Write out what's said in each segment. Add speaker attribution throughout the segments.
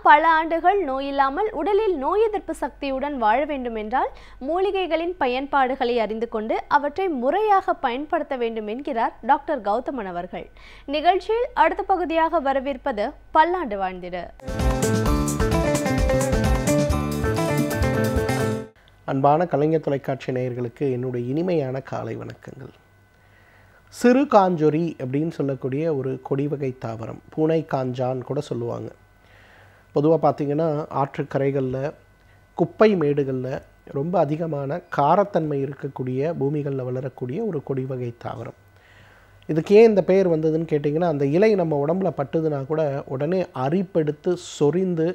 Speaker 1: பல ஆண்டுகள் நோயில்லாமல் உடலில் நோய் எதிர்ப்பு சக்தியுடன் வாழ வேண்டும் என்றால் மூலிகைகளின் பயன்பாடுகளை அறிந்து கொண்டு அவற்றை முறையாக பயன்படுத்த வேண்டும் என்கிறார் டாக்டர் கௌதமன் அவர்கள். நிகழ்ச்சியில் அடுத்த பகுதியாக வரவிருப்பது பல்லாண்டு வாழ்ந்திட.
Speaker 2: அன்பான கலைஞர் தொலைக்காட்சி நேயர்களுக்கு என்னுடைய இனிமையான காலை வணக்கங்கள். சிறு காஞ்சொரி அப்படின்னு சொல்லக்கூடிய ஒரு கொடி வகை தாவரம், பூனை காஞ்சான் கூட சொல்லுவாங்க. பொதுவாக பார்த்திங்கன்னா ஆற்றுக்கரைகளில், குப்பை மேடுகளில் ரொம்ப அதிகமான காரத்தன்மை இருக்கக்கூடிய பூமிகளில் வளரக்கூடிய ஒரு கொடி வகை தாவரம். இதுக்கு ஏன் இந்த பெயர் வந்ததுன்னு கேட்டிங்கன்னா, அந்த இலை நம்ம உடம்புல பட்டுதுன்னா கூட உடனே அரிப்பெடுத்து சொரிந்து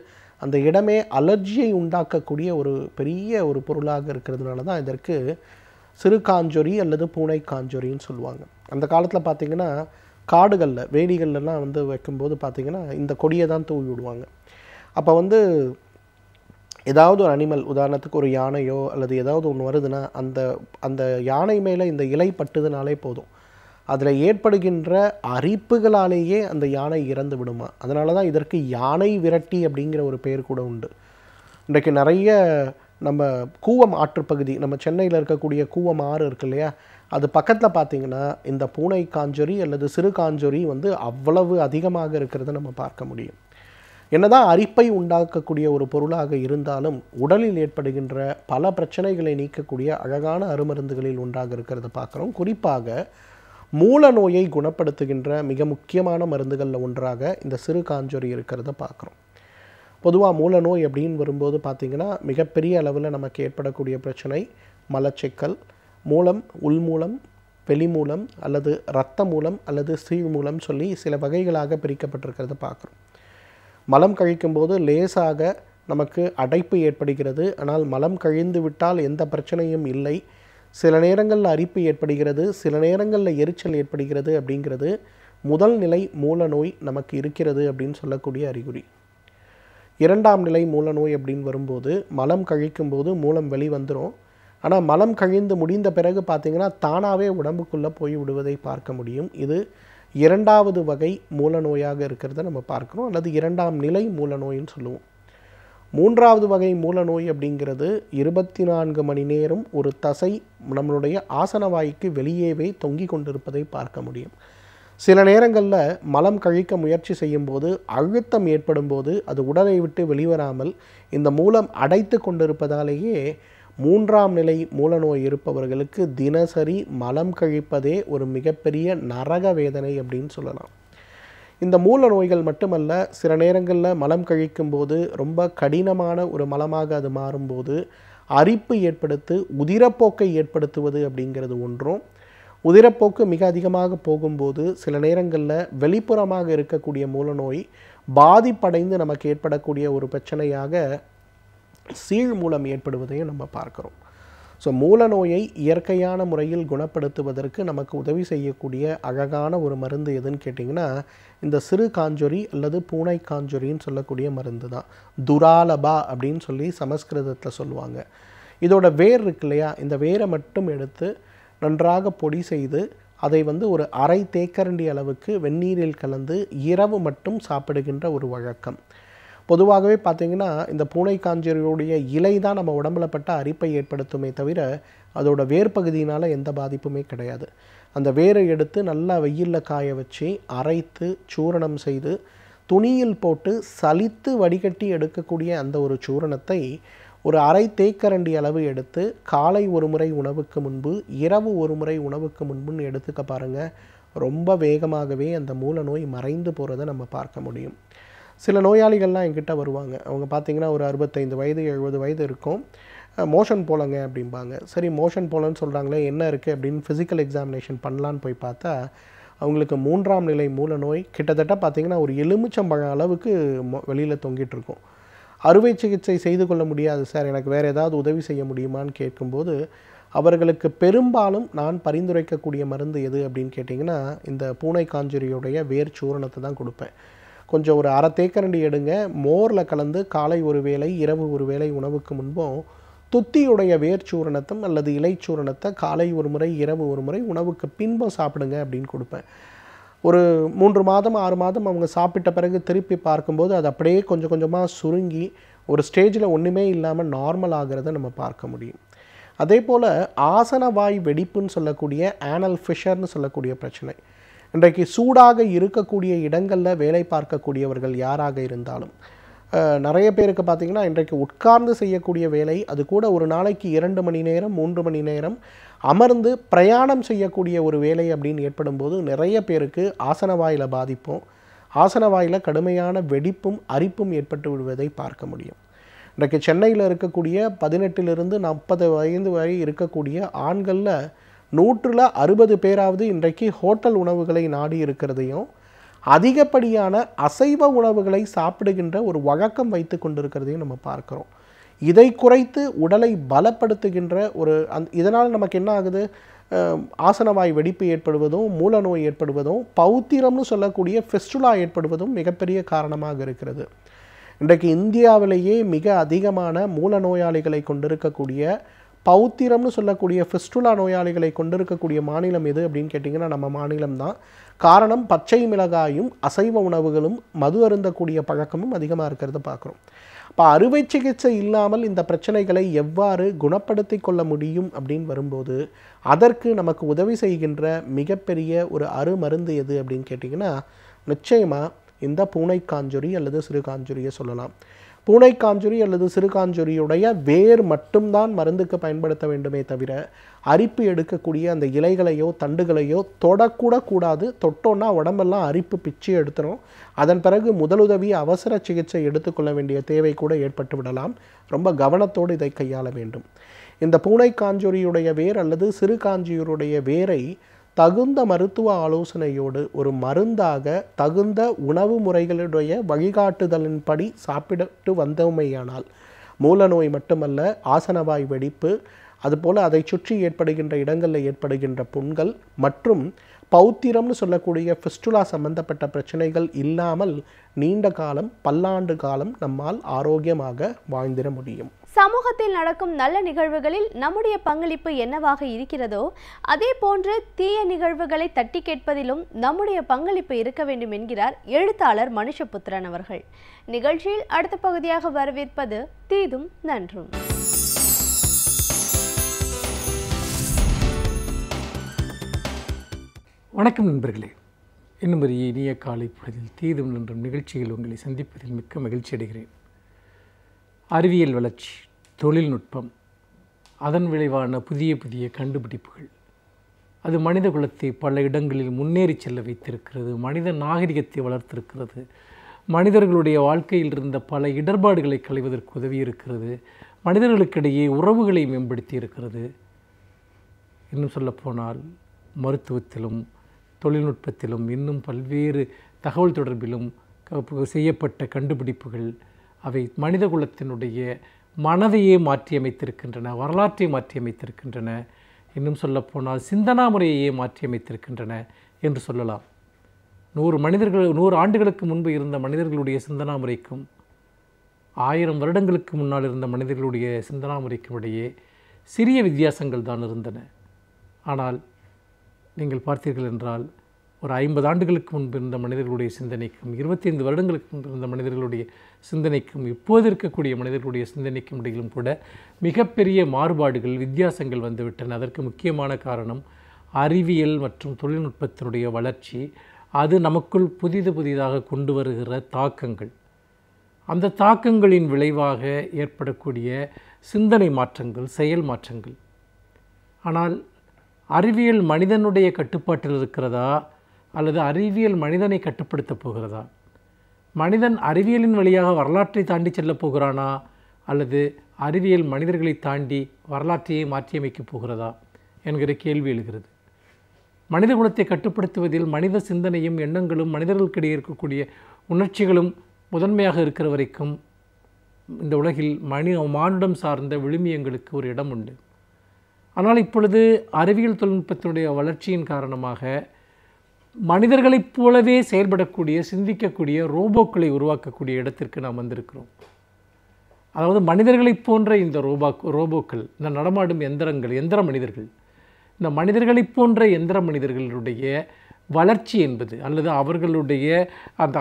Speaker 2: அந்த இடமே அலர்ஜியை உண்டாக்கக்கூடிய ஒரு பெரிய ஒரு பொருளாக இருக்கிறதுனால தான் இதற்கு சிறு காஞ்சொரி அல்லது பூனை காஞ்சொரின்னு சொல்லுவாங்க. அந்த காலத்தில் பார்த்திங்கன்னா காடுகளில், வேலிகள்லாம் வைக்கும்போது பார்த்திங்கன்னா இந்த கொடியை தான் தூவி விடுவாங்க. அப்போ ஏதாவது ஒரு அனிமல், உதாரணத்துக்கு ஒரு யானையோ அல்லது ஏதாவது ஒன்று வருதுன்னா அந்த யானை மேலே இந்த இலை பட்டுதுனாலே போதும், அதில் ஏற்படுகின்ற அரிப்புகளாலேயே அந்த யானை இறந்து விடுமா. அதனால தான் இதற்கு யானை விரட்டி அப்படிங்கிற ஒரு பெயர் கூட உண்டு. இன்றைக்கு நிறைய நம்ம கூவம் ஆற்றுப்பகுதி, நம்ம சென்னையில் இருக்கக்கூடிய கூவம் ஆறு இருக்கு இல்லையா, அது பக்கத்தில் பார்த்திங்கன்னா இந்த பூனை காஞ்சொரி அல்லது சிறு காஞ்சொரி அவ்வளவு அதிகமாக இருக்கிறத நம்ம பார்க்க முடியும். என்னதான் அரிப்பை உண்டாக்கக்கூடிய ஒரு பொருளாக இருந்தாலும் உடலில் ஏற்படுகின்ற பல பிரச்சனைகளை நீக்கக்கூடிய அழகான அருமருந்துகளில் ஒன்றாக இருக்கிறத பார்க்குறோம். குறிப்பாக மூல நோயை குணப்படுத்துகின்ற மிக முக்கியமான மருந்துகளில் ஒன்றாக இந்த சிறு காஞ்சொரி இருக்கிறத பார்க்குறோம். பொதுவாக மூல நோய் அப்படின்னு வரும்போது பார்த்திங்கன்னா மிகப்பெரிய அளவில் நமக்கு ஏற்படக்கூடிய பிரச்சனை மலச்சிக்கல், மூலம், உள்மூலம், வெளிமூலம் அல்லது இரத்த மூலம் அல்லது சீழ் மூலம் சொல்லி சில வகைகளாக பிரிக்கப்பட்டிருக்கிறத பார்க்குறோம். மலம் கழிக்கும்போது லேசாக நமக்கு அடைப்பு ஏற்படுகிறது. ஆனால் மலம் கழிந்து விட்டால் எந்த பிரச்சனையும் இல்லை. சில நேரங்களில் அரிப்பு ஏற்படுகிறது, சில நேரங்களில் எரிச்சல் ஏற்படுகிறது. அப்படிங்கிறது முதல் நிலை மூல நோய் நமக்கு இருக்கிறது அப்படின்னு சொல்லக்கூடிய அறிகுறி. இரண்டாம் நிலை மூல நோய் அப்படின்னு வரும்போது மலம் கழிக்கும்போது மூலம் வெளிவந்துடும். ஆனால் மலம் கழிந்து முடிந்த பிறகு பார்த்திங்கன்னா தானாகவே உடம்புக்குள்ளே போய் விடுவதை பார்க்க முடியும். இது இரண்டாவது வகை மூல நோயாக இருக்கிறத நம்ம பார்க்குறோம், அல்லது இரண்டாம் நிலை மூல நோயின்னு சொல்லுவோம். மூன்றாவது வகை மூல நோய் அப்படிங்கிறது 24 மணி நேரம் ஒரு தசை நம்மளுடைய ஆசன வாய்க்கு வெளியேவே தொங்கி கொண்டிருப்பதை பார்க்க முடியும். சில நேரங்களில் மலம் கழிக்க முயற்சி செய்யும்போது அழுத்தம் ஏற்படும் போது அது உடலை விட்டு வெளிவராமல் இந்த மூலம் அடைத்து கொண்டிருப்பதாலேயே மூன்றாம் நிலை மூல நோய் இருப்பவர்களுக்கு தினசரி மலம் கழிப்பதே ஒரு மிகப்பெரிய நரக வேதனை அப்படின்னு சொல்லலாம். இந்த மூல நோய்கள் மட்டுமல்ல, சில நேரங்களில் மலம் கழிக்கும்போது ரொம்ப கடினமான ஒரு மலமாக அது மாறும்போது அரிப்பு ஏற்படுத்தி உதிரப்போக்கை ஏற்படுத்துவது அப்படிங்கிறது ஒன்றும். உதிரப்போக்கு மிக அதிகமாக போகும்போது சில நேரங்களில் வெளிப்புறமாக இருக்கக்கூடிய மூல நோய் பாதிப்படைந்து நமக்கு ஏற்படக்கூடிய ஒரு பிரச்சனையாக சீழ் மூலம் ஏற்படுவதையும் நம்ம பார்க்குறோம். ஸோ மூல நோயை இயற்கையான முறையில் குணப்படுத்துவதற்கு நமக்கு உதவி செய்யக்கூடிய அழகான ஒரு மருந்து எதுன்னு கேட்டிங்கன்னா இந்த சிறு காஞ்சொரி அல்லது பூனை காஞ்சொரின்னு சொல்லக்கூடிய மருந்து தான். துராலபா அப்படின்னு சொல்லி சமஸ்கிருதத்தில் சொல்லுவாங்க. இதோட வேர் இருக்கு இல்லையா, இந்த வேரை மட்டும் எடுத்து நன்றாக பொடி செய்து அதை ஒரு அரை தேக்கரண்டி அளவுக்கு வெந்நீரில் கலந்து இரவு மட்டும் சாப்பிடுகின்ற ஒரு வழக்கம். பொதுவாகவே பார்த்திங்கன்னா இந்த பூனை காஞ்சொரியுடைய இலை தான் நம்ம உடம்புல பட்ட அரிப்பை ஏற்படுத்துமே தவிர அதோட வேர் பகுதியினால் எந்த பாதிப்புமே கிடையாது. அந்த வேரை எடுத்து நல்லா வெயிலில் காய வச்சு அரைத்து சூரணம் செய்து துணியில் போட்டு சலித்து வடிகட்டி எடுக்கக்கூடிய அந்த ஒரு சூரணத்தை ஒரு அரை தேக்கரண்டி அளவு எடுத்து காலை ஒரு முறை உணவுக்கு முன்பு, இரவு ஒரு முறை உணவுக்கு முன்புன்னு எடுத்துக்க பாருங்கள். ரொம்ப வேகமாகவே அந்த மூல நோய் மறைந்து போகிறத நம்ம பார்க்க முடியும். சில நோயாளிகள்லாம் என்கிட்ட வருவாங்க. அவங்க பார்த்திங்கன்னா ஒரு 65 வயது 70 வயது இருக்கும். மோஷன் போலங்க அப்படிம்பாங்க. சரி, மோஷன் போலன்னு சொல்கிறாங்களே, என்ன இருக்குது அப்படின்னு ஃபிசிக்கல் எக்ஸாமினேஷன் பண்ணலான்னு போய் பார்த்தா அவங்களுக்கு மூன்றாம் நிலை மூல நோய் கிட்டத்தட்ட பார்த்திங்கன்னா ஒரு எலுமிச்சம்பழம் அளவுக்கு வெளியில் தொங்கிட்டு இருக்கும். அறுவை சிகிச்சை செய்து கொள்ள முடியாது சார், எனக்கு வேறு ஏதாவது உதவி செய்ய முடியுமான்னு கேட்கும்போது அவர்களுக்கு பெரும்பாலும் நான் பரிந்துரைக்கக்கூடிய மருந்து எது அப்படின்னு கேட்டிங்கன்னா இந்த பூனை காஞ்சொரியுடைய வேர் சூரணத்தை தான் கொடுப்பேன். கொஞ்சம் ஒரு அரை தேக்கரண்டி எடுங்க, மோரில் கலந்து காலை ஒரு வேளை இரவு ஒரு வேளை உணவுக்கு முன்பும் துத்தியுடைய வேர் சூரணத்தம் அல்லது இலை சூரணத்தை காலை ஒரு முறை இரவு ஒரு முறை உணவுக்கு பின்பும் சாப்பிடுங்க அப்படின்னு கொடுப்பேன். ஒரு 3 மாதம் 6 மாதம் அவங்க சாப்பிட்ட பிறகு திருப்பி பார்க்கும்போது அது அப்படியே கொஞ்சம் கொஞ்சமாக சுருங்கி ஒரு ஸ்டேஜில் ஒன்றுமே இல்லாமல் நார்மல் ஆகிறத நம்ம பார்க்க முடியும். அதே போல் ஆசனவாய் வெடிப்புன்னு சொல்லக்கூடிய ஆனல் ஃபிஷர்னு சொல்லக்கூடிய பிரச்சனை. இன்றைக்கு சூடாக இருக்கக்கூடிய இடங்களில் வேலை பார்க்கக்கூடியவர்கள் யாராக இருந்தாலும் நிறைய பேருக்கு பார்த்திங்கன்னா இன்றைக்கு உட்கார்ந்து செய்யக்கூடிய வேலை, அது கூட ஒரு நாளைக்கு 2 மணி நேரம் 3 மணி நேரம் அமர்ந்து பிரயாணம் செய்யக்கூடிய ஒரு வேலை அப்படின்னு ஏற்படும் போது நிறைய பேருக்கு ஆசனவாயில் பாதிப்பும் ஆசனவாயில் கடுமையான வெடிப்பும் அரிப்பும் ஏற்பட்டு விடுவதை பார்க்க முடியும். இன்றைக்கு சென்னையில் இருக்கக்கூடிய 18 to 40 வயது வரை இருக்கக்கூடிய ஆண்களில் 160 பேராவது இன்றைக்கு ஹோட்டல் உணவுகளை நாடி இருக்கிறதையும் அதிகப்படியான அசைவ உணவுகளை சாப்பிடுகின்ற ஒரு வழக்கம் வைத்து கொண்டிருக்கிறதையும் நம்ம பார்க்குறோம். இதை குறைத்து உடலை பலப்படுத்துகின்ற ஒரு இதனால் நமக்கு என்ன ஆகுது, ஆசனவாய் வெடிப்பு ஏற்படுவதும் மூல நோய் ஏற்படுவதும் பௌத்திரம்னு சொல்லக்கூடிய ஃபிஸ்டுலா ஏற்படுவதும் மிகப்பெரிய காரணமாக இருக்கிறது. இன்றைக்கு இந்தியாவிலேயே மிக அதிகமான மூல நோயாளிகளை கொண்டிருக்கக்கூடிய பௌத்திரம்னு சொல்லக்கூடிய ஃபிஸ்டுலா நோயாளிகளை கொண்டிருக்கக்கூடிய மாநிலம் எது அப்படின்னு கேட்டிங்கன்னா நம்ம மாநிலம்தான். காரணம், பச்சை மிளகாயும் அசைவ உணவுகளும் மது அருந்தக்கூடிய பழக்கமும் அதிகமாக இருக்கிறத பார்க்குறோம். இப்போ அறுவை சிகிச்சை இல்லாமல் இந்த பிரச்சனைகளை எவ்வாறு குணப்படுத்தி கொள்ள முடியும் அப்படின்னு வரும்போது அதற்கு நமக்கு உதவி செய்கின்ற மிகப்பெரிய ஒரு அருமருந்து எது அப்படின்னு கேட்டிங்கன்னா நிச்சயமாக இந்த பூனைக்காஞ்சொரி அல்லது சிறுகாஞ்சொரியை சொல்லலாம். பூனைக்காஞ்சொரி அல்லது சிறுகாஞ்சொரியுடைய வேர் மட்டும்தான் மருந்துக்கு பயன்படுத்த வேண்டுமே தவிர அரிப்பு எடுக்கக்கூடிய அந்த இலைகளையோ தண்டுகளையோ தொடக்கூட கூடாது. தொட்டோன்னா உடம்பெல்லாம் அரிப்பு பிச்சு எடுத்துரும். அதன் பிறகு முதலுதவி அவசர சிகிச்சை எடுத்துக்கொள்ள வேண்டிய தேவை கூட ஏற்பட்டு விடலாம். ரொம்ப கவனத்தோடு இதை கையாள வேண்டும். இந்த பூனைக்காஞ்சொரியுடைய வேர் அல்லது சிறுகாஞ்சியூருடைய வேரை தகுந்த மருத்துவ ஆலோசனையோடு ஒரு மருந்தாக தகுந்த உணவு முறைகளுடைய வழிகாட்டுதலின்படி சாப்பிட்டு வந்தோமேயானால் மூல நோய் மட்டுமல்ல, ஆசனவாய் வெடிப்பு, அதுபோல் அதை சுற்றி ஏற்படுகின்ற இடங்களில் ஏற்படுகின்ற புண்கள் மற்றும் பௌத்திரம்னு சொல்லக்கூடிய ஃபிஸ்டுலா சம்பந்தப்பட்ட பிரச்சனைகள் இல்லாமல் நீண்ட காலம் பல்லாண்டு காலம் நம்மால் ஆரோக்கியமாக வாழ்ந்திட முடியும்.
Speaker 1: சமூகத்தில் நடக்கும் நல்ல நிகழ்வுகளில் நம்முடைய பங்களிப்பு என்னவாக இருக்கிறதோ அதே போன்று தீய நிகழ்வுகளை தட்டி கேட்பதிலும் நம்முடைய பங்களிப்பு இருக்க வேண்டும் என்கிறார் எழுத்தாளர் மனுஷபுத்திரன் அவர்கள். நிகழ்ச்சியில் அடுத்த பகுதியாக வரவேற்பது தீதும் நன்றும்.
Speaker 3: வணக்கம் நண்பர்களே, இன்னும் ஒரு இனிய காலை பொழுதில் தீதும் நன்றும் நிகழ்ச்சியில் உங்களை சந்திப்பதில் மிக்க மகிழ்ச்சி அடைகிறேன். அறிவியல் வளர்ச்சி, தொழில்நுட்பம், அதன் விளைவான புதிய புதிய கண்டுபிடிப்புகள் அது மனித குலத்தை பல இடங்களில் முன்னேறி செல்ல வைத்திருக்கிறது. மனித நாகரிகத்தை வளர்த்திருக்கிறது. மனிதர்களுடைய வாழ்க்கையில் இருந்த பல இடர்பாடுகளை களைவதற்கு உதவி இருக்கிறது. மனிதர்களுக்கிடையே உறவுகளை மேம்படுத்தி இருக்கிறது. இன்னும் சொல்லப்போனால் மருத்துவத்திலும் தொழில்நுட்பத்திலும் இன்னும் பல்வேறு தகவல் தொடர்பிலும் செய்யப்பட்ட கண்டுபிடிப்புகள் அவை மனித குலத்தினுடைய மனதையே மாற்றியமைத்திருக்கின்றன, வரலாற்றை மாற்றியமைத்திருக்கின்றன. இன்னும் சொல்லப்போனால் சிந்தனா முறையையே மாற்றியமைத்திருக்கின்றன என்று சொல்லலாம். 100 ஆண்டுகளுக்கு முன்பு இருந்த மனிதர்களுடைய சிந்தனா முறைக்கும் 1000 வருடங்களுக்கு முன்னால் இருந்த மனிதர்களுடைய சிந்தனா முறைக்கும் இடையே சிறிய வித்தியாசங்கள் தான் இருந்தன. ஆனால் நீங்கள் பார்த்தீர்கள் என்றால் ஒரு 50 ஆண்டுகளுக்கு முன்பு இருந்த மனிதர்களுடைய சிந்தனைக்கும் 25 வருடங்களுக்கு முன்பு இருந்த மனிதர்களுடைய சிந்தனைக்கும் இப்போது இருக்கக்கூடிய மனிதர்களுடைய சிந்தனைக்கும் இடையிலும் கூட மிகப்பெரிய மாறுபாடுகள், வித்தியாசங்கள் வந்துவிட்டன. அதற்கு முக்கியமான காரணம் அறிவியல் மற்றும் தொழில்நுட்பத்தினுடைய வளர்ச்சி. அது நமக்குள் புதிதாக கொண்டு வருகிற தாக்கங்கள். அந்த தாக்கங்களின் விளைவாக ஏற்படக்கூடிய சிந்தனை மாற்றங்கள், செயல் மாற்றங்கள். ஆனால் அறிவியல் மனிதனுடைய கட்டுப்பாட்டில் இருக்கிறதா அல்லது அறிவியல் மனிதனை கட்டுப்படுத்தப் போகிறதா? மனிதன் அறிவியலின் வழியாக வரலாற்றை தாண்டி செல்லப் போகிறானா அல்லது அறிவியல் மனிதர்களை தாண்டி வரலாற்றையே மாற்றியமைக்கப் போகிறதா என்கிற கேள்வி எழுகிறது. மனித குலத்தை கட்டுப்படுத்துவதில் மனித சிந்தனையும் எண்ணங்களும் மனிதர்களுக்கிடையே இருக்கக்கூடிய உணர்ச்சிகளும் முதன்மையாக இருக்கிற வரைக்கும் இந்த உலகில் மானுடம் சார்ந்த விழுமியங்களுக்கு ஒரு இடம் உண்டு. ஆனால் இப்பொழுது அறிவியல் தொழில்நுட்பத்தினுடைய வளர்ச்சியின் காரணமாக மனிதர்களைப் போலவே செயல்படக்கூடிய, சிந்திக்கக்கூடிய ரோபோக்களை உருவாக்கக்கூடிய இடத்திற்கு நாம் வந்திருக்கிறோம். அதாவது மனிதர்களைப் போன்ற இந்த ரோபோக்கள், இந்த நடமாடும் எந்திர மனிதர்கள், இந்த மனிதர்களைப் போன்ற எந்திர மனிதர்களுடைய வளர்ச்சி என்பது அல்லது அவர்களுடைய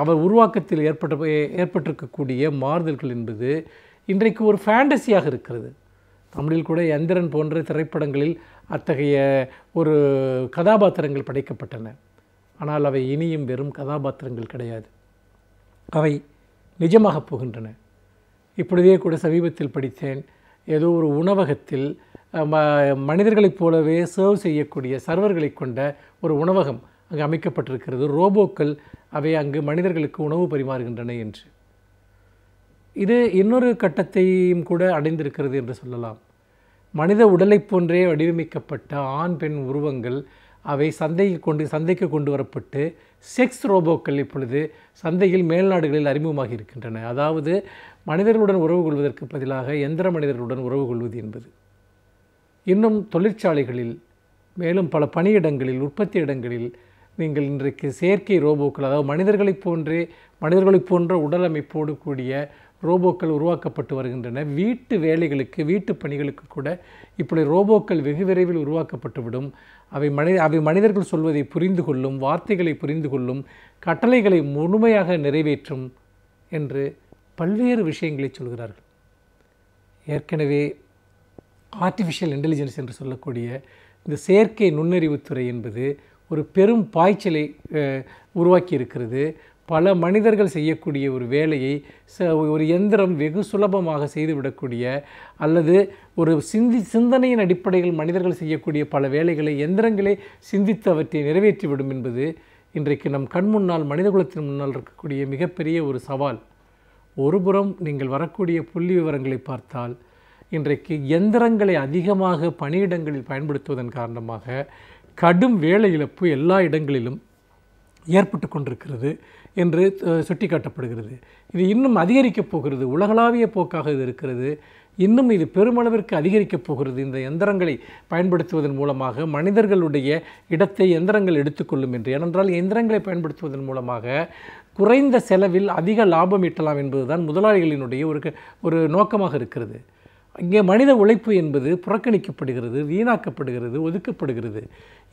Speaker 3: அவர் உருவாக்கத்தில் ஏற்பட்டிருக்கக்கூடிய மாறுதல்கள் என்பது இன்றைக்கு ஒரு ஃபேண்டசியாக இருக்கிறது. தமிழில் கூட எந்திரன் போன்ற திரைப்படங்களில் அத்தகைய ஒரு கதாபாத்திரங்கள் படைக்கப்பட்டன. ஆனால் அவை இனியும் வெறும் கதாபாத்திரங்கள் கிடையாது, அவை நிஜமாக போகின்றன. இப்பொழுதே கூட சமீபத்தில் படித்தேன், ஏதோ ஒரு உணவகத்தில் மனிதர்களைப் போலவே சர்வ் செய்யக்கூடிய சர்வர்களை கொண்ட ஒரு உணவகம் அங்கு அமைக்கப்பட்டிருக்கிறது. ரோபோக்கள் அவை அங்கு மனிதர்களுக்கு உணவு பரிமாறுகின்றன என்று. இது இன்னொரு கட்டத்தையும் கூட அடைந்திருக்கிறது என்று சொல்லலாம். மனித உடலை போன்றே வடிவமைக்கப்பட்ட ஆண் பெண் உருவங்கள் அவை சந்தைக்கு கொண்டு வரப்பட்டு செக்ஸ் ரோபோக்கள் இப்பொழுது சந்தையில் மேல்நாடுகளில் அறிமுகமாகி இருக்கின்றன. அதாவது மனிதர்களுடன் உறவு கொள்வதற்கு பதிலாக எந்திர மனிதர்களுடன் உறவு கொள்வது என்பது. இன்னும் தொழிற்சாலைகளில் மேலும் பல பணியிடங்களில் உற்பத்தி இடங்களில் நீங்கள் இன்றைக்கு செயற்கை ரோபோக்கள், அதாவது மனிதர்களைப் போன்ற உடல் அமைப்போடு கூடிய ரோபோக்கள் உருவாக்கப்பட்டு வருகின்றன. வீட்டு வேலைகளுக்கு வீட்டு பணிகளுக்கு கூட இப்படி ரோபோக்கள் வெகு விரைவில் உருவாக்கப்பட்டுவிடும். அவை மனிதர்கள் சொல்வதை புரிந்து கொள்ளும், வார்த்தைகளை புரிந்து கொள்ளும், கட்டளைகளை முழுமையாக நிறைவேற்றும் என்று பல்வேறு விஷயங்களை சொல்கிறார்கள். ஏற்கனவே ஆர்டிஃபிஷியல் இன்டெலிஜென்ஸ் என்று சொல்லக்கூடிய இந்த செயற்கை நுண்ணறிவுத்துறை என்பது ஒரு பெரும் பாய்ச்சலை உருவாக்கி இருக்கிறது. பல மனிதர்கள் செய்யக்கூடிய ஒரு வேலையை ஒரு எந்திரம் வெகு சுலபமாக செய்துவிடக்கூடிய, அல்லது ஒரு சிந்தனையின் அடிப்படையில் மனிதர்கள் செய்யக்கூடிய பல வேலைகளை எந்திரங்களே சிந்தித்து அவற்றை நிறைவேற்றிவிடும் என்பது இன்றைக்கு நம் கண் முன்னால், மனிதகுலத்தின் முன்னால் இருக்கக்கூடிய மிகப்பெரிய ஒரு சவால். ஒருபுறம் நீங்கள் வரக்கூடிய புள்ளி விவரங்களை பார்த்தால் இன்றைக்கு எந்திரங்களை அதிகமாக பணியிடங்களில் பயன்படுத்துவதன் காரணமாக கடும் வேலை இழப்பு எல்லா இடங்களிலும் ஏற்பட்டு கொண்டிருக்கிறது என்று சுட்டிக்காட்டப்படுகிறது. இது இன்னும் அதிகரிக்கப் போகிறது, உலகளாவிய போக்காக இது இருக்கிறது. இன்னும் இது பெருமளவிற்கு அதிகரிக்கப் போகிறது. இந்த எந்திரங்களை பயன்படுத்துவதன் மூலமாக மனிதர்களுடைய இடத்தை எந்திரங்கள் எடுத்துக்கொள்ளும் என்று. ஏனென்றால் எந்திரங்களை பயன்படுத்துவதன் மூலமாக குறைந்த செலவில் அதிக லாபம் ஈட்டலாம் என்பதுதான் முதலாளிகளினுடைய ஒரு நோக்கமாக இருக்கிறது. இங்கே மனித உழைப்பு என்பது புறக்கணிக்கப்படுகிறது, வீணாக்கப்படுகிறது, ஒதுக்கப்படுகிறது.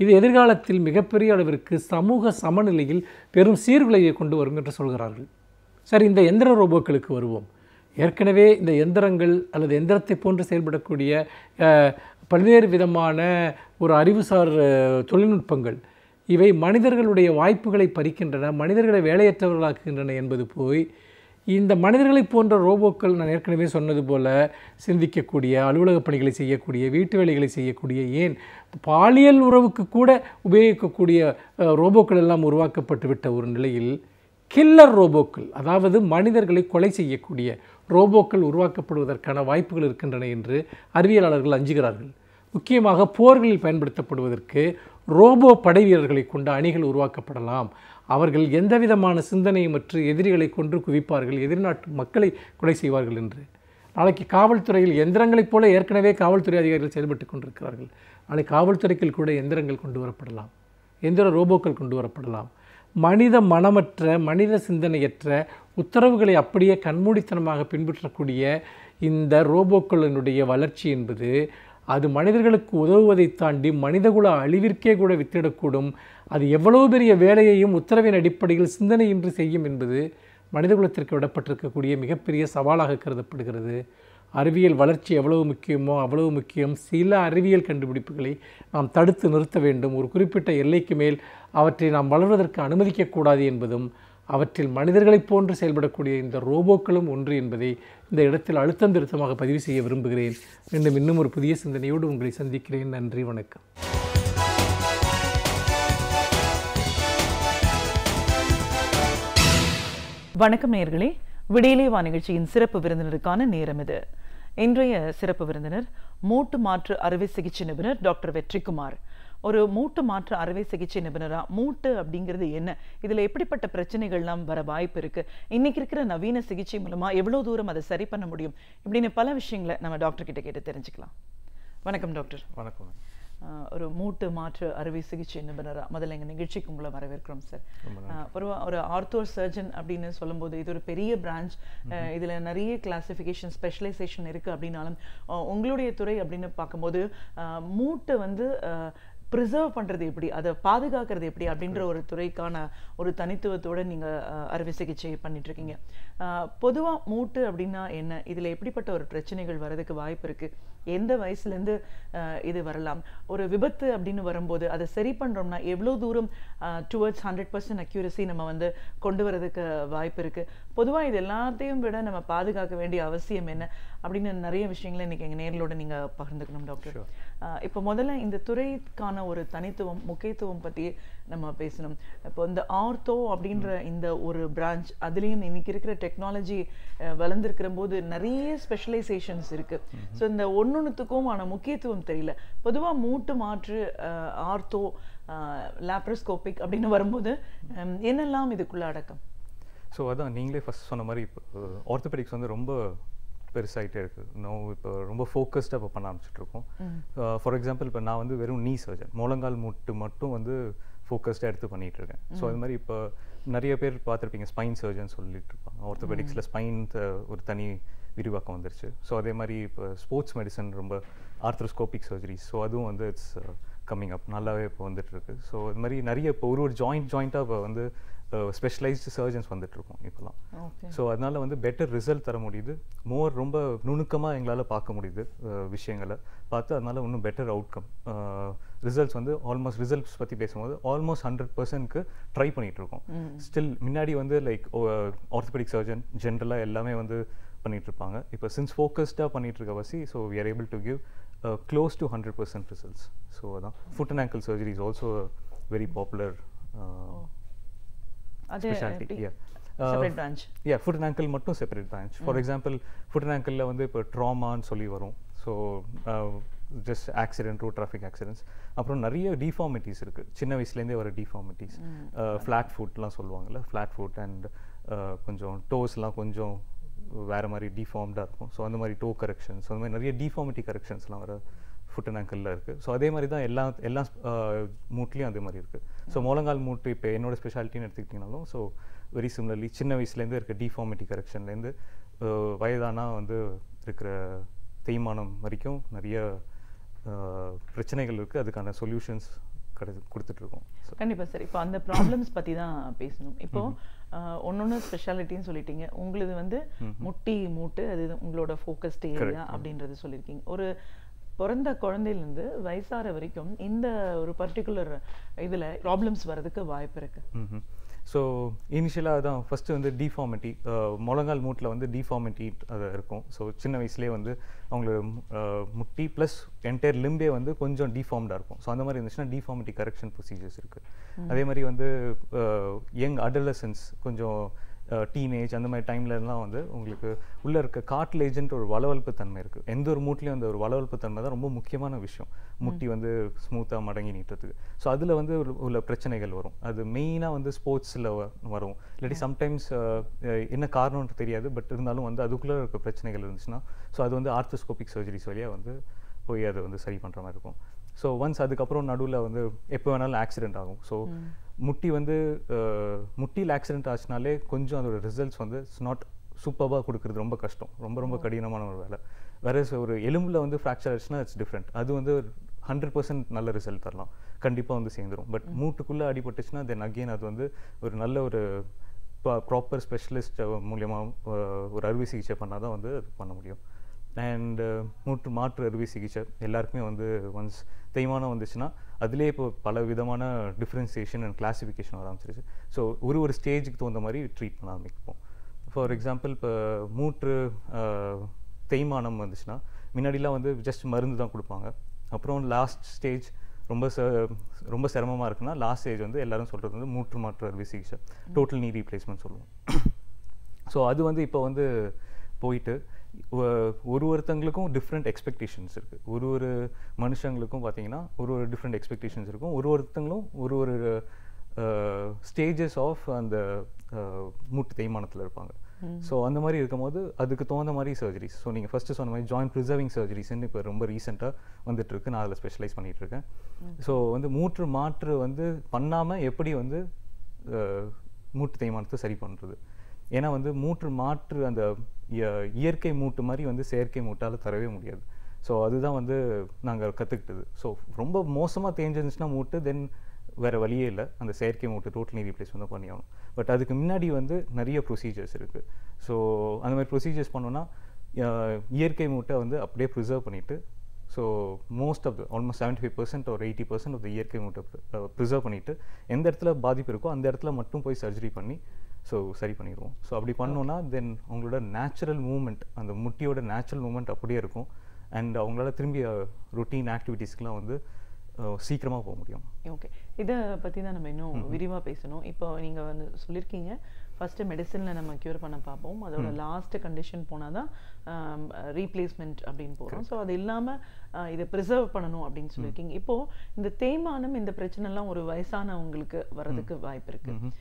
Speaker 3: இது எதிர்காலத்தில் மிகப்பெரிய அளவிற்கு சமூக சமநிலையில் பெரும் சீர்குலையை கொண்டு வரும் என்று சொல்கிறார்கள். சரி, இந்த எந்திர ரோபோக்களுக்கு வருவோம். ஏற்கனவே இந்த எந்திரங்கள் அல்லது எந்திரத்தை போன்று செயல்படக்கூடிய பல்வேறு விதமான ஒரு அறிவுசார் தொழில்நுட்பங்கள் இவை மனிதர்களுடைய வாய்ப்புகளை பறிக்கின்றன, மனிதர்களை வேலையற்றவர்களாக்குகின்றன என்பது போய் இந்த மனிதர்களைப் போன்ற ரோபோக்கள், நான் ஏற்கனவே சொன்னது போல சிந்திக்கக்கூடிய, அலுவலக பணிகளை செய்யக்கூடிய, வீட்டு வேலைகளை செய்யக்கூடிய, ஏன் பாலியல் உறவுக்கு கூட உபயோகிக்கக்கூடிய ரோபோக்கள் எல்லாம் உருவாக்கப்பட்டு விட்ட ஒரு நிலையில் கில்லர் ரோபோக்கள், அதாவது மனிதர்களை கொலை செய்யக்கூடிய ரோபோக்கள் உருவாக்கப்படுவதற்கான வாய்ப்புகள் இருக்கின்றன என்று அறிவியலாளர்கள் அஞ்சுகிறார்கள். முக்கியமாக போர்களில் பயன்படுத்தப்படுவதற்கு ரோபோ படை வீரர்களை கொண்ட அணிகள் உருவாக்கப்படலாம். அவர்கள் எந்த விதமான சிந்தனையுமற்று எதிரிகளை கொன்று குவிப்பார்கள், எதிர்நாட்டு மக்களை கொலை செய்வார்கள் என்று. நாளைக்கு காவல்துறையில் எந்திரங்களைப் போல ஏற்கனவே காவல்துறை அதிகாரிகள் செயல்பட்டு கொண்டிருக்கிறார்கள். நாளை காவல்துறைக்குள் கூட எந்திரங்கள் கொண்டு வரப்படலாம், எந்திர ரோபோக்கள் கொண்டு வரப்படலாம். மனித மனமற்ற, மனித சிந்தனையற்ற உத்தரவுகளை அப்படியே கண்மூடித்தனமாக பின்பற்றக்கூடிய இந்த ரோபோக்களினுடைய வளர்ச்சி என்பது அது மனிதர்களுக்கு உதவுவதை தாண்டி மனிதகுல அழிவிற்கே கூட வித்திடக்கூடும். அது எவ்வளவு பெரிய வேலையையும் உத்தரவின் அடிப்படையில் சிந்தனையின்றி செய்யும் என்பது மனிதகுலத்திற்கு விடப்பட்டிருக்கக்கூடிய மிகப்பெரிய சவாலாக கருதப்படுகிறது. அறிவியல் வளர்ச்சி எவ்வளவு முக்கியமோ அவ்வளவு முக்கியம். சில அறிவியல் கண்டுபிடிப்புகளை நாம் தடுத்து நிறுத்த வேண்டும். ஒரு குறிப்பிட்ட எல்லைக்கு மேல் அவற்றை நாம் வளர்வதற்கு அனுமதிக்கக்கூடாது என்பதும், அவற்றில் மனிதர்களைப் போன்று செயல்படக்கூடிய இந்த ரோபோக்களும் ஒன்று என்பதை இந்த இடத்தில் அழுத்தம் திருத்தமாக பதிவு செய்ய விரும்புகிறேன். மீண்டும் இன்னும் ஒரு புதிய சிந்தனையோடு உங்களை சந்திக்கிறேன். நன்றி, வணக்கம்.
Speaker 4: வணக்கம் நேயர்களே, விடியலே வா நிகழ்ச்சியின் சிறப்பு விருந்தினருக்கான நேரம் இது. இன்றைய சிறப்பு விருந்தினர் மூட்டு மாற்று அறுவை சிகிச்சை நிபுணர் டாக்டர் வெற்றிக்குமார். ஒரு மூட்டு மாற்று அறுவை சிகிச்சை நிபுணரா, மூட்டு அப்படிங்கிறது என்ன, இதுல எப்படிப்பட்ட பிரச்சனைகள்லாம் வர வாய்ப்பு இருக்கு, இன்னைக்கு இருக்கிற நவீன சிகிச்சை மூலமா எவ்வளவு தூரம் அதை சரி பண்ண முடியும், இப்படின்னு பல விஷயங்களை நம்ம டாக்டர் கிட்ட கேட்டு தெரிஞ்சுக்கலாம். வணக்கம் டாக்டர்.
Speaker 3: வணக்கம்.
Speaker 4: ஒரு மூட்டு மாற்று அறுவை சிகிச்சை நிபுணரா முதல்ல எங்கள் நிகழ்ச்சிக்கு உங்களை வரவேற்கிறோம் சார். பொதுவாக ஒரு ஆர்த்தோ சர்ஜன் அப்படின்னு சொல்லும்போது இது ஒரு பெரிய பிரான்ச், இதில் நிறைய கிளாசிஃபிகேஷன், ஸ்பெஷலைசேஷன் இருக்குது. அப்படின்னாலும் உங்களுடைய துறை அப்படின்னு பார்க்கும்போது மூட்டை வந்து ப்ரிசர்வ் பண்றது எப்படி, அதை பாதுகாக்கிறது எப்படி அப்படின்ற ஒரு துறைக்கான ஒரு தனித்துவத்தோட நீங்க அறுவை சிகிச்சை பண்ணிட்டு இருக்கீங்க. பொதுவா மூட்டு அப்படின்னா என்ன, இதுல எப்படிப்பட்ட ஒரு பிரச்சனைகள் வரதுக்கு வாய்ப்பு இருக்கு, எந்த வயசுல இருந்து இது வரலாம், ஒரு விபத்து அப்படின்னு வரும்போது அதை சரி பண்றோம்னா எவ்வளவு தூரம் டுவர்ட்ஸ் 100% அக்யூரசி நம்ம வந்து கொண்டு வரதுக்கு வாய்ப்பு இருக்கு, பொதுவா இது எல்லாத்தையும் விட நம்ம பாதுகாக்க வேண்டிய அவசியம் என்ன அப்படின்னு நிறைய விஷயங்களை இன்னைக்கு எங்க நேர்களோட நீங்க பகிர்ந்துக்கணும் டாக்டர். இப்போ முதல்ல இந்த துறைக்கான ஒரு தனித்துவம் முக்கியத்துவம் பத்தி நம்ம பேசணும். இப்போ இந்த ஆர்த்தோ அப்படின்ற இந்த ஒரு பிரான்ச், அதுலேயும் இன்னைக்கு இருக்கிற டெக்னாலஜி வளர்ந்துருக்கிற போது நிறைய ஸ்பெஷலைசேஷன்ஸ் இருக்கு. ஸோ இந்த ஒன்னொன்னுத்துக்கும் ஆன முக்கியத்துவம் தெரியல. பொதுவாக மூட்டு மாற்று, ஆர்த்தோ, லேப்ரோஸ்கோபிக் அப்படின்னு வரும்போது என்னெல்லாம் இதுக்குள்ள அடக்கம்?
Speaker 5: ஸோ அதான் நீங்களே ஃபஸ்ட் சொன்ன மாதிரி இப்போ ஆர்த்தோபெடிக்ஸ் வந்து ரொம்ப பெருசாகிட்டே இருக்குது. இன்னும் இப்போ ரொம்ப ஃபோக்கஸ்டாக இப்போ பண்ண ஆரம்பிச்சிட்ருக்கோம். ஃபார் எக்ஸாம்பிள் இப்போ நான் வந்து வெறும் நீ சர்ஜன், முழங்கால் மூட்டு மட்டும் வந்து ஃபோக்கஸ்டாக எடுத்து பண்ணிகிட்டு இருக்கேன். ஸோ அது மாதிரி இப்போ நிறைய பேர் பார்த்துருப்பீங்க ஸ்பைன் சர்ஜன் சொல்லிட்டு இருப்பாங்க. ஆர்த்தோபெடிக்ஸில் ஸ்பைன் ஒரு தனி விரிவாக்கம் வந்துருச்சு. ஸோ அதே மாதிரி இப்போ ஸ்போர்ட்ஸ் மெடிசன் ரொம்ப ஆர்த்ரோஸ்கோபிக் சர்ஜரிஸ், ஸோ அதுவும் வந்து இட்ஸ் கம்மிங் அப், நல்லாவே இப்போ வந்துட்டுருக்கு. ஸோ இது மாதிரி நிறைய இப்போ ஒரு ஜாயிண்ட்டாக இப்போ வந்து ஸ்பெஷலைஸ்டு சர்ஜன்ஸ் வந்துட்டுருக்கோம் இப்போலாம். ஸோ அதனால் வந்து பெட்டர் ரிசல்ட் தர முடியுது, ரொம்ப நுணுக்கமாக எங்களால் பார்க்க முடியுது விஷயங்களை பார்த்து, அதனால் இன்னும் பெட்டர் அவுட்கம் ரிசல்ட்ஸ் வந்து ஆல்மோஸ்ட் ரிசல்ட்ஸ் பற்றி பேசும்போது ஆல்மோஸ்ட் 100%க்கு ட்ரை பண்ணிகிட்ருக்கோம். ஸ்டில் முன்னாடி வந்து லைக் ஆர்த்தோபெடிக் சர்ஜன் ஜென்ரலாக எல்லாமே வந்து பண்ணிகிட்ருப்பாங்க. இப்போ சின்ஸ் ஃபோக்கஸ்டாக பண்ணிகிட்ருக்க வசி, so we are able to give close to 100% results. So அதான் foot and ankle surgery is also a very popular specialty.
Speaker 4: separate branch.
Speaker 5: foot and ankle மட்டும் separate branch. For example, foot and ankle வந்து இப்போ ட்ராமான்னு சொல்லி வரும். So just accident, road traffic accidents, அப்புறம் நிறைய deformities இருக்குது, சின்ன வயசுலேருந்தே வர டிஃபார்மிட்டிஸ். ஃப்ளாட் ஃபுட்லாம் சொல்லுவாங்கள்ல, ஃப்ளாட் ஃபுட் அண்ட் கொஞ்சம் டோஸ்லாம் கொஞ்சம் வேறு மாதிரி டிஃபார்ம்டாக இருக்கும். ஸோ அந்த மாதிரி டோ கரெக்ஷன்ஸ், அந்த மாதிரி நிறைய டிஃபார்மிட்டி கரெக்ஷன்ஸ்லாம் வர ஃபுட் அண்ட் ஆங்கிளில் இருக்குது. ஸோ அதே மாதிரி தான் எல்லா மூட்லேயும் அதே மாதிரி இருக்குது. ஸோ முழங்கால் மூட்டு இப்போ என்னோட ஸ்பெஷாலிட்டின்னு எடுத்துக்கிட்டிங்கனாலும், ஸோ வெரி சிமிலர்லி சின்ன வயசுலேருந்து இருக்க டிஃபார்மிட்டி கரெக்ஷன்லேருந்து வயதானா வந்து இருக்கிற தேய்மானம் வரைக்கும் நிறைய பிரச்சனைகள் இருக்குது, அதுக்கான சொல்யூஷன்ஸ் கொடுத்துட்ருக்கோம்.
Speaker 4: கண்டிப்பாக சார். இப்போ அந்த ப்ராப்ளம்ஸ் பற்றி தான் பேசணும். இப்போ ஒன்னொன்று ஸ்பெஷாலிட்டின்னு சொல்லிட்டீங்க, உங்களது வந்து முட்டி மூட்டு, அது உங்களோட ஃபோக்கஸ்ட் ஏரியா அப்படின்றது சொல்லியிருக்கீங்க. ஒரு பிறந்த குழந்தையிலேருந்து வயசார வரைக்கும் இந்த ஒரு பர்டிகுலர் இதில் ப்ராப்ளம்ஸ் வர்றதுக்கு வாய்ப்பு இருக்குது.
Speaker 5: ஸோ இனிஷியலாக தான் ஃபஸ்ட்டு வந்து டிஃபார்மிட்டி, முழங்கால் மூட்டில் வந்து டிஃபார்மிட்டி அது இருக்கும். ஸோ சின்ன வயசுலேயே வந்து அவங்களோட முட்டி ப்ளஸ் என்டையர் லிம்பே வந்து கொஞ்சம் டிஃபார்ம்டாக இருக்கும். ஸோ அந்த மாதிரி இருந்துச்சுன்னா டிஃபார்மிட்டி கரெக்ஷன் ப்ரொசீஜர்ஸ் இருக்குது. அதே மாதிரி வந்து யங் அடலசன்ஸ், கொஞ்சம் டீனேஜ் அந்த மாதிரி டைம்லலாம் வந்து உங்களுக்கு உள்ளே இருக்க கார்ட்லேஜ்ன்ற ஒரு வளவல்ப்பு தன்மை இருக்குது. எந்த ஒரு மூட்லேயும் அந்த ஒரு வளவல்ப்பு தன்மை தான் ரொம்ப முக்கியமான விஷயம், முட்டி வந்து ஸ்மூத்தாக மடங்கி நீட்டுறதுக்கு. ஸோ அதில் வந்து உள்ள பிரச்சனைகள் வரும். அது மெயினாக வந்து ஸ்போர்ட்ஸில் வரும், இல்லாட்டி சம்டைம்ஸ் என்ன காரணம்னு தெரியாது, பட் இருந்தாலும் வந்து அதுக்குள்ளே இருக்க பிரச்சனைகள் இருந்துச்சுன்னா ஸோ அது வந்து ஆர்த்தோஸ்கோபிக் சர்ஜரிஸ் வழியாக வந்து போய் அதை வந்து சரி பண்ணுற மாதிரி இருக்கும். ஸோ ஒன்ஸ் அதுக்கப்புறம் நடுவில் வந்து எப்போ வேணாலும் ஆக்சிடென்ட் ஆகும். ஸோ முட்டி வந்து முட்டியில் ஆக்சிடென்ட் ஆச்சுனாலே கொஞ்சம் அதோட ரிசல்ட்ஸ் வந்து இட்ஸ் நாட் சூப்பராக கொடுக்குறது ரொம்ப கஷ்டம், ரொம்ப கடினமான ஒரு வேலை. வேற ஒரு எலும்பில் வந்து ஃப்ராக்சர் ஆச்சுன்னா இட்ஸ் டிஃப்ரெண்ட், அது வந்து 100% நல்ல ரிசல்ட் தரலாம், கண்டிப்பாக வந்து சேர்ந்துடும். பட் மூட்டுக்குள்ளே அடிபட்டுச்சுன்னா தென் அகெயின் அது வந்து ஒரு நல்ல ஒரு ப்ராப்பர் ஸ்பெஷலிஸ்ட் மூலியமாக ஒரு அறுவை சிகிச்சை பண்ணால் தான் வந்து அது பண்ண முடியும். அண்ட் மாற்று அறுவை சிகிச்சை எல்லாருக்குமே வந்து ஒன்ஸ் தேய்மானம் வந்துச்சுன்னா அதுலேயே இப்போ பல விதமான டிஃப்ரென்சியேஷன் அண்ட் கிளாசிஃபிகேஷன் வர ஆரம்பிச்சிருச்சு. ஸோ ஒரு ஸ்டேஜுக்கு தகுந்த மாதிரி ட்ரீட் பண்ண ஆரம்பிப்போம். ஃபார் எக்ஸாம்பிள் இப்போ மூட்டு தேய்மானம் வந்துச்சுன்னா முன்னாடிலாம் வந்து ஜஸ்ட் மருந்து தான் கொடுப்பாங்க. அப்புறம் லாஸ்ட் ஸ்டேஜ் ரொம்ப சிரமமாக இருக்குன்னா லாஸ்ட் ஸ்டேஜ் வந்து எல்லோரும் சொல்கிறது வந்து மூட்டு மாற்று அறுவை சிகிச்சை, டோட்டல் நீ ரீப்ளேஸ்மெண்ட் சொல்லுவோம். ஸோ அது வந்து இப்போ வந்து போயிட்டு ஒருத்தங்களுக்கும் டிஃப்ரெண்ட் எக்ஸ்பெக்டேஷன்ஸ் இருக்குது. ஒரு மனுஷங்களுக்கும் பார்த்தீங்கன்னா ஒரு டிஃப்ரெண்ட் எக்ஸ்பெக்டேஷன்ஸ் இருக்கும். ஒருத்தங்களும் ஒரு ஸ்டேஜஸ் ஆஃப் அந்த மூட்டு தேய்மானத்தில் இருப்பாங்க. ஸோ அந்த மாதிரி இருக்கும்போது அதுக்கு தகுந்த மாதிரி சர்ஜரிஸ், ஸோ நீங்கள் ஃபஸ்ட்டு சொன்ன மாதிரி ஜாயிண்ட் ப்ரிசர்விங் சர்ஜரிஸ்ன்னு இப்போ ரொம்ப ரீசெண்டாக வந்துட்டுருக்கு, நான் அதில் ஸ்பெஷலைஸ் பண்ணிகிட்ருக்கேன். ஸோ வந்து மூட்டு மாற்று வந்து பண்ணாமல் எப்படி வந்து மூட்டு தேய்மானத்தை சரி பண்ணுறது, ஏன்னா வந்து மூட்டு மாற்று அந்த இயற்கை மூட்டு மாதிரி வந்து செயற்கை மூட்டால் தரவே முடியாது. ஸோ அதுதான் வந்து நாங்கள் கற்றுக்கிட்டது. ஸோ ரொம்ப மோசமாக தேஞ்சிருந்துச்சுன்னா மூட்டு தென் வேறு வழியே இல்லை, அந்த செயற்கை மூட்டு டோட்டலி ரீப்ளேஸ்மெண்ட் தான் பண்ணி ஆகணும். பட் அதுக்கு முன்னாடி வந்து நிறைய ப்ரொசீஜர்ஸ் இருக்குது. ஸோ அந்த மாதிரி ப்ரொசீஜர்ஸ் பண்ணோன்னா இயற்கை மூட்டை வந்து அப்படியே ப்ரிசர்வ் பண்ணிவிட்டு, so most of the almost 75% or 80% of the இயற்கை மூட்டை ப்ரிசர்வ் பண்ணிவிட்டு எந்த இடத்துல பாதிப்பு இருக்கோ அந்த இடத்துல மட்டும் போய் சர்ஜரி பண்ணி ஸோ சரி பண்ணிடுவோம். ஸோ அப்படி பண்ணோன்னா தென் அவங்களோட நேச்சுரல் மூவ்மெண்ட், அந்த முட்டியோட நேச்சுரல் மூவ்மெண்ட் அப்படியே இருக்கும். அண்ட் அவங்களால திரும்பி ரொட்டீன் ஆக்டிவிட்டீஸ்க்கெலாம் வந்து சீக்கிரமாக போக முடியும்.
Speaker 4: ஓகே, இதை பற்றி தான் நம்ம இன்னும் விரிவாக பேசணும். இப்போ நீங்கள் வந்து சொல்லியிருக்கீங்க ஃபஸ்ட்டு மெடிசனில் நம்ம க்யூர் பண்ண பார்ப்போம், அதோட லாஸ்ட் கண்டிஷன் போனால் தான் ரீப்ளேஸ்மெண்ட் அப்படின்னு போகிறோம். ஸோ அது இல்லாமல் இதை ப்ரிசர்வ் பண்ணணும் அப்படின்னு சொல்லியிருக்கீங்க. இப்போது இந்த தேய்மானம், இந்த பிரச்சனைலாம் ஒரு வயசானவங்களுக்கு வர்றதுக்கு வாய்ப்பு இருக்குது,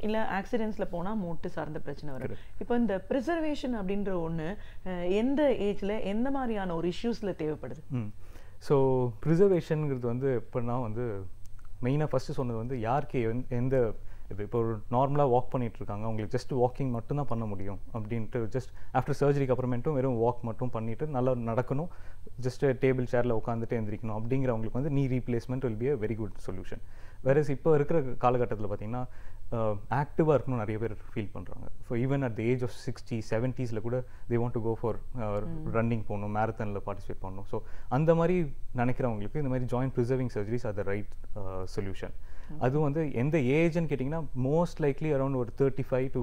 Speaker 4: இல்லை ஆக்சிடென்ட்ஸில் போனால் மூட்டு சார்ந்த பிரச்சனை வரும். இப்போ இந்த ப்ரிசர்வேஷன் அப்படின்ற ஒன்று எந்த ஏஜில் எந்த மாதிரியான ஒரு இஷ்யூஸில் தேவைப்படுது?
Speaker 5: ஸோ ப்ரிசர்வேஷனுங்கிறது வந்து எப்படின்னா வந்து மெயினாக ஃபஸ்ட்டு சொன்னது வந்து யாருக்கு எந்த இது இப்போ ஒரு நார்மலாக வாக் பண்ணிகிட்ருக்காங்க, அவங்களுக்கு ஜஸ்ட் வாக்கிங் மட்டும்தான் பண்ண முடியும் அப்படின்ட்டு, ஜஸ்ட் ஆஃப்டர் சர்ஜரிக்கு அப்புறமேட்டும் வெறும் வாக் மட்டும் பண்ணிவிட்டு நல்லா நடக்கணும், ஜஸ்ட் டேபிள் சேரில் உட்காந்துட்டு எந்திரிக்கணும் அப்படிங்கிறவங்களுக்கு வந்து knee replacement will be a very good solution. Whereas இப்போ இருக்கிற காலகட்டத்தில் பார்த்திங்கன்னா ஆக்டிவாக இருக்கணும் நிறைய பேர் ஃபீல் பண்ணுறாங்க. So even at the age of 60, 70s கூட they want to go for running போகணும், மேரத்தானில் பார்ட்டிசிபேட் பண்ணணும். ஸோ அந்த மாதிரி நினைக்கிறவங்களுக்கு இந்த மாதிரி joint preserving surgeries R the right solution. அதுவும் வந்து எந்த ஏஜ்னு கேட்டிங்கன்னா மோஸ்ட் லைக்லி அரௌண்ட் ஒரு 35 to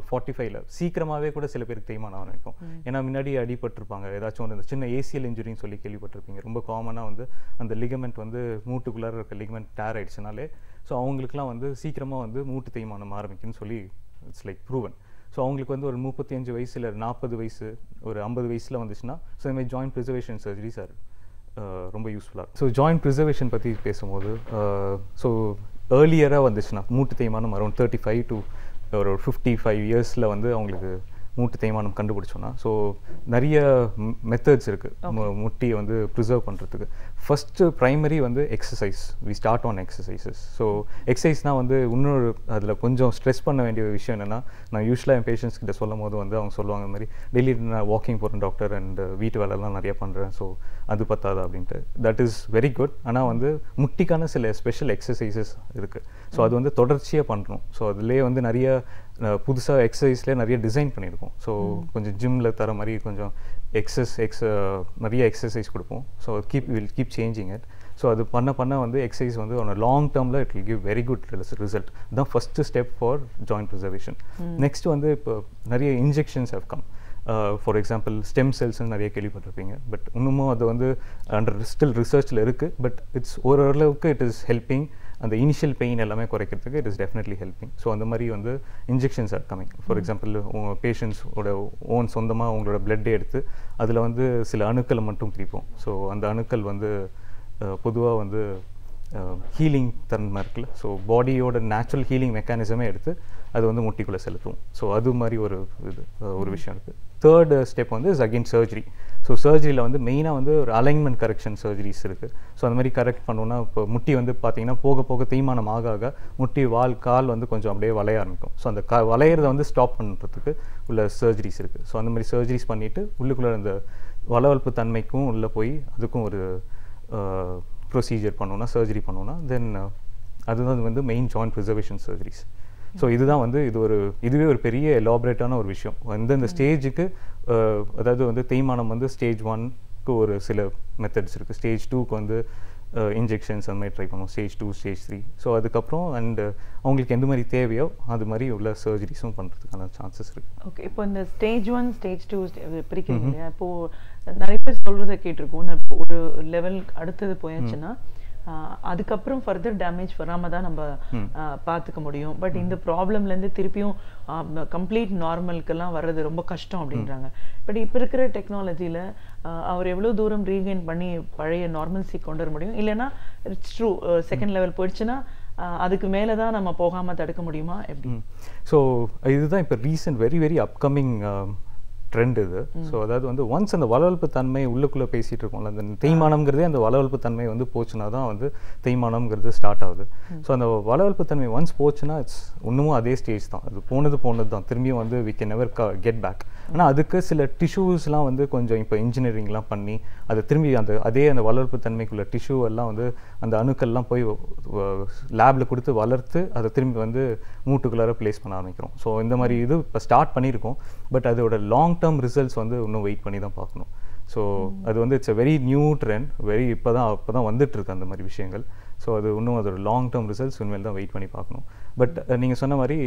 Speaker 5: 45 சீக்கிரமாகவே கூட சில பேருக்கு தேய்மானம் ஆரம்பிக்கும். ஏன்னா முன்னாடி அடிபட்டிருப்பாங்க, ஏதாச்சும் ஒரு சின்ன ஏசியல் இன்ஜுரின்னு சொல்லி கேள்விப்பட்டிருப்பீங்க. ரொம்ப காமனாக வந்து அந்த லிகமெண்ட் வந்து மூட்டுக்குள்ளார இருக்க லிகமெண்ட் டேர் ஆயிடுச்சுனாலே ஸோ அவங்களுக்குலாம் வந்து சீக்கிரமாக வந்து மூட்டு தேய்மானம் ஆரம்பிக்குன்னு சொல்லி இட்ஸ் லைக் ப்ரூவன். ஸோ அவங்களுக்கு வந்து ஒரு 35 வயசு இல்லை 40 வயசு ஒரு 50 வயசில் வந்துச்சுன்னா ஸோ இந்த மாதிரி ஜாயிண்ட் ப்ரிசர்வேஷன் சர்ஜரிஸ் ஆர் ரொம்ப யூஸ்ஃபுல்லாக. ஸோ ஜாயிண்ட் ப்ரிசர்வேஷன் பற்றி பேசும்போது ஸோ ஏர்லியராக வந்துச்சுன்னா மூட்டு தேய்மானம் அரௌண்ட் 35 to ஒரு 55 இயர்ஸில் வந்து அவங்களுக்கு மூட்டு தேய்மானம் கண்டுபிடிச்சோன்னா ஸோ நிறைய மெத்தட்ஸ் இருக்குது முட்டியை வந்து ப்ரிசர்வ் பண்ணுறதுக்கு. ஃபஸ்ட்டு ப்ரைமரி வந்து exercise, we start on exercises. So எக்ஸசைஸ்னால் வந்து இன்னொரு அதில் கொஞ்சம் ஸ்ட்ரெஸ் பண்ண வேண்டிய விஷயம் என்னென்னா, நான் யூஸ்வலாக என் பேஷண்ட்ஸ் கிட்ட சொல்லும் போது வந்து அவங்க சொல்லுவாங்க இந்த மாதிரி டெய்லி நான் வாக்கிங் போகிறேன் டாக்டர் அண்ட் வீட்டு வேலைலாம் நிறையா பண்ணுறேன், ஸோ அது பத்தாதா அப்படின்ட்டு. That is very good. ஆனால் வந்து முட்டிக்கான சில ஸ்பெஷல் எக்ஸசைசஸ் இருக்குது. ஸோ அது வந்து தொடர்ச்சியாக பண்ணணும். ஸோ அதுலேயே வந்து நிறைய புதுசாக எக்ஸசைஸ்லேயே நிறைய டிசைன் பண்ணியிருக்கோம். ஸோ கொஞ்சம் ஜிம்மில் தர மாதிரி கொஞ்சம் நிறைய எக்ஸசைஸ் கொடுப்போம். So will keep changing it. So அது பண்ண வந்து எக்ஸசைஸ் வந்து ஒன்று லாங் டேர்மில் it will give very good result. இதுதான் first step for joint preservation. Next வந்து இப்போ நிறைய injections have come. For example stem செல்ஸ்ன்னு நிறைய கேள்விப்பட்டிருப்பீங்க. பட் இன்னமும் அது வந்து அண்டர் ஸ்டில் ரிசர்ச்சில் இருக்குது. பட் இட்ஸ் ஓரளவுக்கு இட் இஸ் ஹெல்பிங். அந்த இனிஷியல் பெயின் எல்லாமே குறைக்கிறதுக்கு it is definitely helping. So அந்த மாதிரி வந்து injections are coming. For example உங்கள் பேஷண்ட்ஸோட ஓன் சொந்தமாக உங்களோட பிளட்டை எடுத்து அதில் வந்து சில அணுக்களை மட்டும் பிரிப்போம். ஸோ அந்த அணுக்கள் வந்து பொதுவாக வந்து ஹீலிங் தன்மை இருக்குல்ல, ஸோ பாடியோட நேச்சுரல் ஹீலிங் மெக்கானிசமே எடுத்து அது வந்து முட்டிக்குள்ளே செலுத்துவோம். ஸோ அது மாதிரி ஒரு விஷயம் இருக்குது. தேர்ட் ஸ்டெப் வந்து இஸ் அகெயின் சர்ஜரி. ஸோ சர்ஜரியில் வந்து மெயினாக வந்து ஒரு அலைன்மெண்ட் கரெக்ஷன் சர்ஜரிஸ் இருக்குது. ஸோ அந்த மாதிரி கரெக்ட் பண்ணோன்னா இப்போ முட்டி வந்து பார்த்திங்கன்னா போக போக தேய்மானம் ஆக முட்டி கால் வந்து கொஞ்சம் அப்படியே வளைய ஆரம்பிக்கும். ஸோ அந்த வளையிறதை வந்து ஸ்டாப் பண்ணுறதுக்கு உள்ள சர்ஜரிஸ் இருக்குது. ஸோ அந்த மாதிரி சர்ஜரிஸ் பண்ணிவிட்டு உள்ளுக்குள்ளே அந்த வளவளப்பு தன்மைக்கும் உள்ளே போய் அதுக்கும் ஒரு ப்ரொசீஜர் பண்ணோன்னா சர்ஜரி பண்ணோன்னா தென் அதுதான் வந்து main joint preservation surgeries. So இதுதான் வந்து இதுவே ஒரு பெரிய எலாபரேட்டான ஒரு விஷயம். எந்தெந்த ஸ்டேஜுக்கு அதாவது வந்து தேய்மானம் வந்து ஸ்டேஜ் 1க்கு ஒரு சில மெத்தட்ஸ் இருக்குது, ஸ்டேஜ் 2க்கு வந்து இன்ஜெக்ஷன்ஸ் அந்த மாதிரி ட்ரை பண்ணுவோம், ஸ்டேஜ் 2, ஸ்டேஜ் 3. ஸோ அதுக்கப்புறம் அவங்களுக்கு எந்த மாதிரி தேவையோ அது மாதிரி உள்ள சர்ஜரிஸும் பண்ணுறதுக்கான சான்சஸ் இருக்குது.
Speaker 4: ஓகே, இப்போ இந்த ஸ்டேஜ் 1, ஸ்டேஜ் 2 பிரிக்கிறீங்க இல்லையா? இப்போது நிறைய பேர் சொல்கிறத கேட்டிருக்கோம், ஒரு லெவல் அடுத்தது போயாச்சுன்னா அதுக்கப்புறம் ஃபர்தர் டேமேஜ் வராமல் தான் நம்ம பார்த்துக்க முடியும். பட் இந்த ப்ராப்ளம்லேருந்து திருப்பியும் கம்ப்ளீட் நார்மலுக்கெல்லாம் வர்றது ரொம்ப கஷ்டம் அப்படின்றாங்க. பட் இப்போ இருக்கிற டெக்னாலஜியில் அவர் எவ்வளோ தூரம் ரீகெயின் பண்ணி பழைய நார்மல்சி கொண்டு வர முடியும்? இல்லைன்னா இட்ஸ் ட்ரூ செகண்ட் லெவல் போயிடுச்சுன்னா அதுக்கு மேலே தான் நம்ம போகாமல் தடுக்க முடியுமா எப்படி?
Speaker 5: ஸோ இதுதான் இப்போ recent very very upcoming trend இது. ஸோ அதாவது வந்து ஒன்ஸ் அந்த வளவளப்பு தன்மை உள்ளுக்குள்ளே பேசிகிட்டு இருக்கோம்ல, அந்த தேய்மானம்ங்கிறதே அந்த வளவளப்பு தன்மை வந்து போச்சுன்னா தான் வந்து தேய்மானம்ங்கிறது ஸ்டார்ட் ஆகுது. ஸோ அந்த வளவளப்பு தன்மை ஒன்ஸ் போச்சுன்னா இட்ஸ் இன்னமும் அதே ஸ்டேஜ் தான், அது போனது தான், திரும்பியும் வந்து we can never get back. ஆனால் அதுக்கு சில டிஷ்யூஸ்லாம் வந்து கொஞ்சம் இப்போ இன்ஜினியரிங்லாம் பண்ணி அதை திரும்பி அதே அந்த வளர்ப்பு தன்மைக்குள்ள டிஷ்யூ எல்லாம் வந்து அந்த அணுக்கள்லாம் போய் லேபில் கொடுத்து வளர்த்து அதை திரும்பி வந்து மூட்டுக்குள்ளார ப்ளேஸ் பண்ண ஆரம்பிக்கிறோம். ஸோ இந்த மாதிரி இது இப்போ ஸ்டார்ட் பண்ணியிருக்கோம். பட் அதோட லாங் டேர்ம் ரிசல்ட்ஸ் வந்து இன்னும் வெயிட் பண்ணி தான் பார்க்கணும். ஸோ அது வந்து it's a very new trend, இப்போ தான் வந்துட்டுருக்கு அந்த மாதிரி விஷயங்கள். ஸோ அது இன்னும் அதோட லாங் டேர்ம் ரிசல்ட்ஸ் உண்மையில் தான் வெயிட் பண்ணி பார்க்கணும். பட் நீங்கள் சொன்ன மாதிரி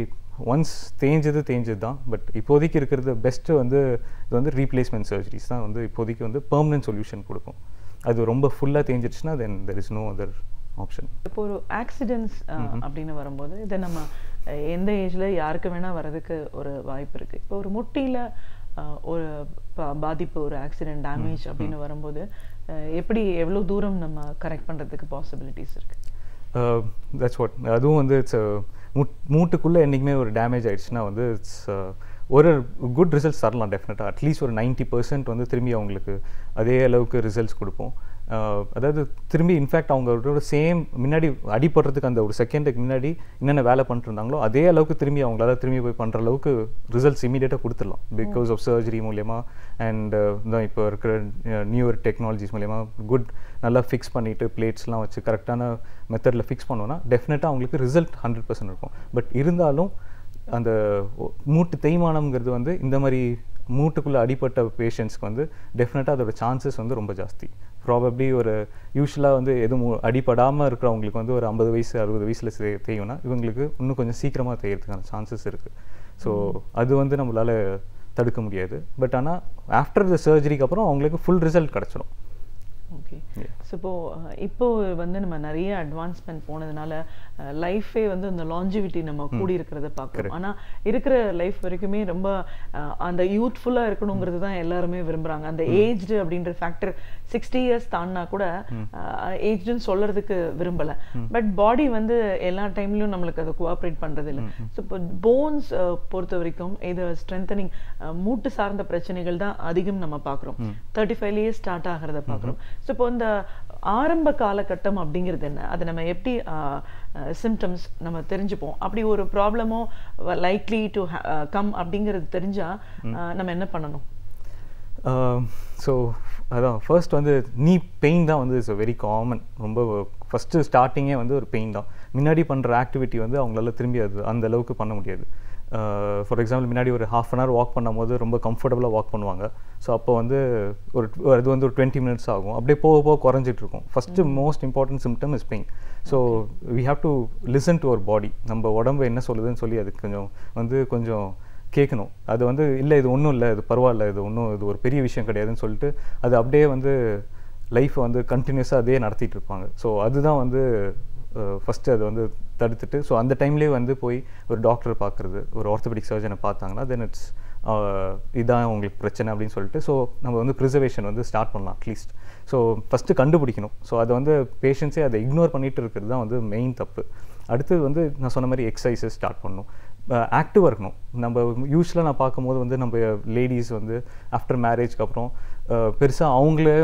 Speaker 5: ஒன்ஸ் தேஞ்சது தான். பட் இப்போதைக்கு இருக்கிறது பெஸ்ட்டு வந்து இது வந்து ரீப்ளேஸ்மெண்ட் சர்ஜரிஸ் தான் வந்து இப்போதைக்கு வந்து பெர்மனன்ட் சொல்யூஷன் கொடுக்கும். அது ரொம்ப ஃபுல்லாக தேஞ்சிடுச்சுன்னா then there is no other option.
Speaker 4: இப்போ ஒரு ஆக்சிடென்ட்ஸ் அப்படின்னு வரும்போது இதை நம்ம எந்த ஏஜில் யாருக்கு வேணால் வர்றதுக்கு ஒரு வாய்ப்பு இருக்குது. இப்போ ஒரு முட்டியில் ஒரு பாதிப்பு, ஒரு ஆக்சிடென்ட் டேமேஜ் அப்படின்னு வரும்போது எப்படி எவ்வளோ தூரம் நம்ம கரெக்ட் பண்ணுறதுக்கு பாசிபிலிட்டிஸ் இருக்குது?
Speaker 5: That's what. அதுவும் வந்து இட்ஸ் மூட்டுக்குள்ளே என்றைக்குமே ஒரு டேமேஜ் ஆகிடுச்சுன்னா வந்து இட்ஸ் ஒரு குட் ரிசல்ட்ஸ் தரலாம் டெஃபினட்டாக. அட்லீஸ்ட் ஒரு 90% வந்து திரும்பி அவங்களுக்கு அதே அளவுக்கு ரிசல்ட்ஸ் கொடுப்போம். அதாவது திரும்பி இன்ஃபேக்ட் அவங்களோட சேம் முன்னாடி அடிபடுறதுக்கு அந்த ஒரு செகண்டுக்கு முன்னாடி என்னென்ன வேலை பண்ணிட்டு இருந்தாங்களோ அதே அளவுக்கு திரும்பி அவங்களால திரும்பி போய் பண்ணுற அளவுக்கு ரிசல்ட்ஸ் இமீடியட்டாக கொடுத்துடலாம் பிகாஸ் ஆஃப் சர்ஜரி மூலயமா அண்ட் தான் இப்போ இருக்கிற நியூவர் டெக்னாலஜிஸ் மூலயமா நல்லா ஃபிக்ஸ் பண்ணிவிட்டு பிளேட்ஸ்லாம் வச்சு கரெக்டான மெத்தடில் ஃபிக்ஸ் பண்ணோன்னா டெஃபினட்டாக அவங்களுக்கு ரிசல்ட் 100% இருக்கும். பட் இருந்தாலும் அந்த மூட்டு தேய்மானம்ங்கிறது வந்து இந்த மாதிரி மூட்டுக்குள்ளே அடிப்பட்ட பேஷண்ட்ஸ்க்கு வந்து டெஃபினட்டாக அதோட சான்சஸ் வந்து ரொம்ப ஜாஸ்தி. ப்ராபப்ளி ஒரு யூஸ்வலாக வந்து எதுவும் அடிப்படாமல் இருக்கிறவங்களுக்கு வந்து ஒரு 50 வயசு 60 வயசில் தேயும்னா இவங்களுக்கு இன்னும் கொஞ்சம் சீக்கிரமாக தேயறதுக்கான சான்சஸ் இருக்குது. ஸோ அது வந்து நம்மளால் தடுக்க முடியாது. பட் ஆனால் ஆஃப்டர் த சர்ஜரிக்கு அப்புறம் அவங்களுக்கு ஃபுல் ரிசல்ட் கிடச்சிடும்.
Speaker 4: ஓகே. ஸோ இப்போ வந்து நம்ம நிறைய அட்வான்ஸ்மெண்ட் போனதுனால லைஃபே வந்து அந்த லாஞ்சிவிட்டி நம்ம கூடி இருக்கிறத பார்க்குறோம். ஆனால் இருக்கிற லைஃப் வரைக்குமே ரொம்ப அந்த யூத்ஃபுல்லாக இருக்கணுங்கிறது தான் எல்லாருமே விரும்புகிறாங்க. அந்த ஏஜ்டு அப்படின்ற ஃபேக்டர் 60 இயர்ஸ் தாண்டினா கூட ஏஜ்டுன்னு சொல்கிறதுக்கு விரும்பலை. பட் பாடி வந்து எல்லா டைம்லையும் நம்மளுக்கு அதை கோஆப்ரேட் பண்ணுறது இல்லை. ஸோ இப்போ போன்ஸ் பொறுத்த வரைக்கும் இது ஸ்ட்ரென்தனிங் மூட்டு சார்ந்த பிரச்சனைகள் தான் அதிகம் நம்ம பார்க்குறோம். 35 இயர்ஸ் ஸ்டார்ட் ஆகிறத பார்க்குறோம். ஸோ இப்போ இந்த ஆரம்ப காலகட்டம் அப்படிங்கிறது என்ன, அதை நம்ம எப்படி சிம்டம்ஸ் நம்ம தெரிஞ்சுப்போம்? அப்படி ஒரு ப்ராப்ளமோ லைக்லி டு கம் அப்படிங்கிறது தெரிஞ்சால் நம்ம என்ன பண்ணணும்?
Speaker 5: ஸோ அதான் ஃபர்ஸ்ட் வந்து நீ பெயின் தான் வந்து இட்ஸ் வெரி காமன். ரொம்ப ஃபஸ்ட்டு ஸ்டார்டிங்கே வந்து ஒரு பெயின் தான். முன்னாடி பண்ணுற ஆக்டிவிட்டி வந்து அவங்களால திரும்பி அந்த அளவுக்கு பண்ண முடியாது. ஃபார் எக்ஸாம்பிள் முன்னாடி ஒரு ½ அன் ஹவர் வாக் பண்ணும்போது ரொம்ப கம்ஃபர்டபுளாக வாக் பண்ணுவாங்க. ஸோ அப்போ வந்து அது வந்து ஒரு 20 மினிட்ஸ் ஆகும். அப்படியே போக குறைஞ்சிட்டு இருக்கும். First most important symptom is pain. So we have to listen to our body. நம்ம உடம்பு என்ன சொல்லுதுன்னு சொல்லி அதுக்கு கொஞ்சம் கேட்கணும். அது வந்து இல்லை இது ஒன்றும் இல்லை, இது பரவாயில்ல, இது ஒரு பெரிய விஷயம் கிடையாதுன்னு சொல்லிட்டு அது அப்படியே வந்து லைஃப்பை வந்து கண்டினியூஸாக அதே நடத்திட்டு இருப்பாங்க. ஸோ அதுதான் வந்து ஃபஸ்ட்டு அதை வந்து தடுத்துட்டு ஸோ அந்த டைம்லேயே வந்து போய் ஒரு டாக்டரை பார்க்குறது, ஒரு ஆர்த்தோபெடிக் சர்ஜனை பார்த்தாங்கன்னா தென் இட்ஸ் இதான் உங்களுக்கு பிரச்சனை அப்படின்னு சொல்லிட்டு ஸோ நம்ம வந்து ப்ரிசர்வேஷன் வந்து ஸ்டார்ட் பண்ணலாம் அட்லீஸ்ட். ஸோ ஃபஸ்ட்டு கண்டுபிடிக்கணும். ஸோ அதை வந்து பேஷண்ட்ஸே அதை இக்னோர் பண்ணிகிட்டு இருக்கிறது தான் வந்து மெயின் தப்பு. அடுத்தது வந்து நான் சொன்ன மாதிரி எக்ஸசைஸஸ் ஸ்டார்ட் பண்ணணும். ஆக்டிவாக இருக்கணும். நம்ம யூஸ்வலாக நான் பார்க்கும்போது வந்து நம்ம லேடிஸ் வந்து ஆஃப்டர் மேரேஜ்க்கு அப்புறம் பெருசாக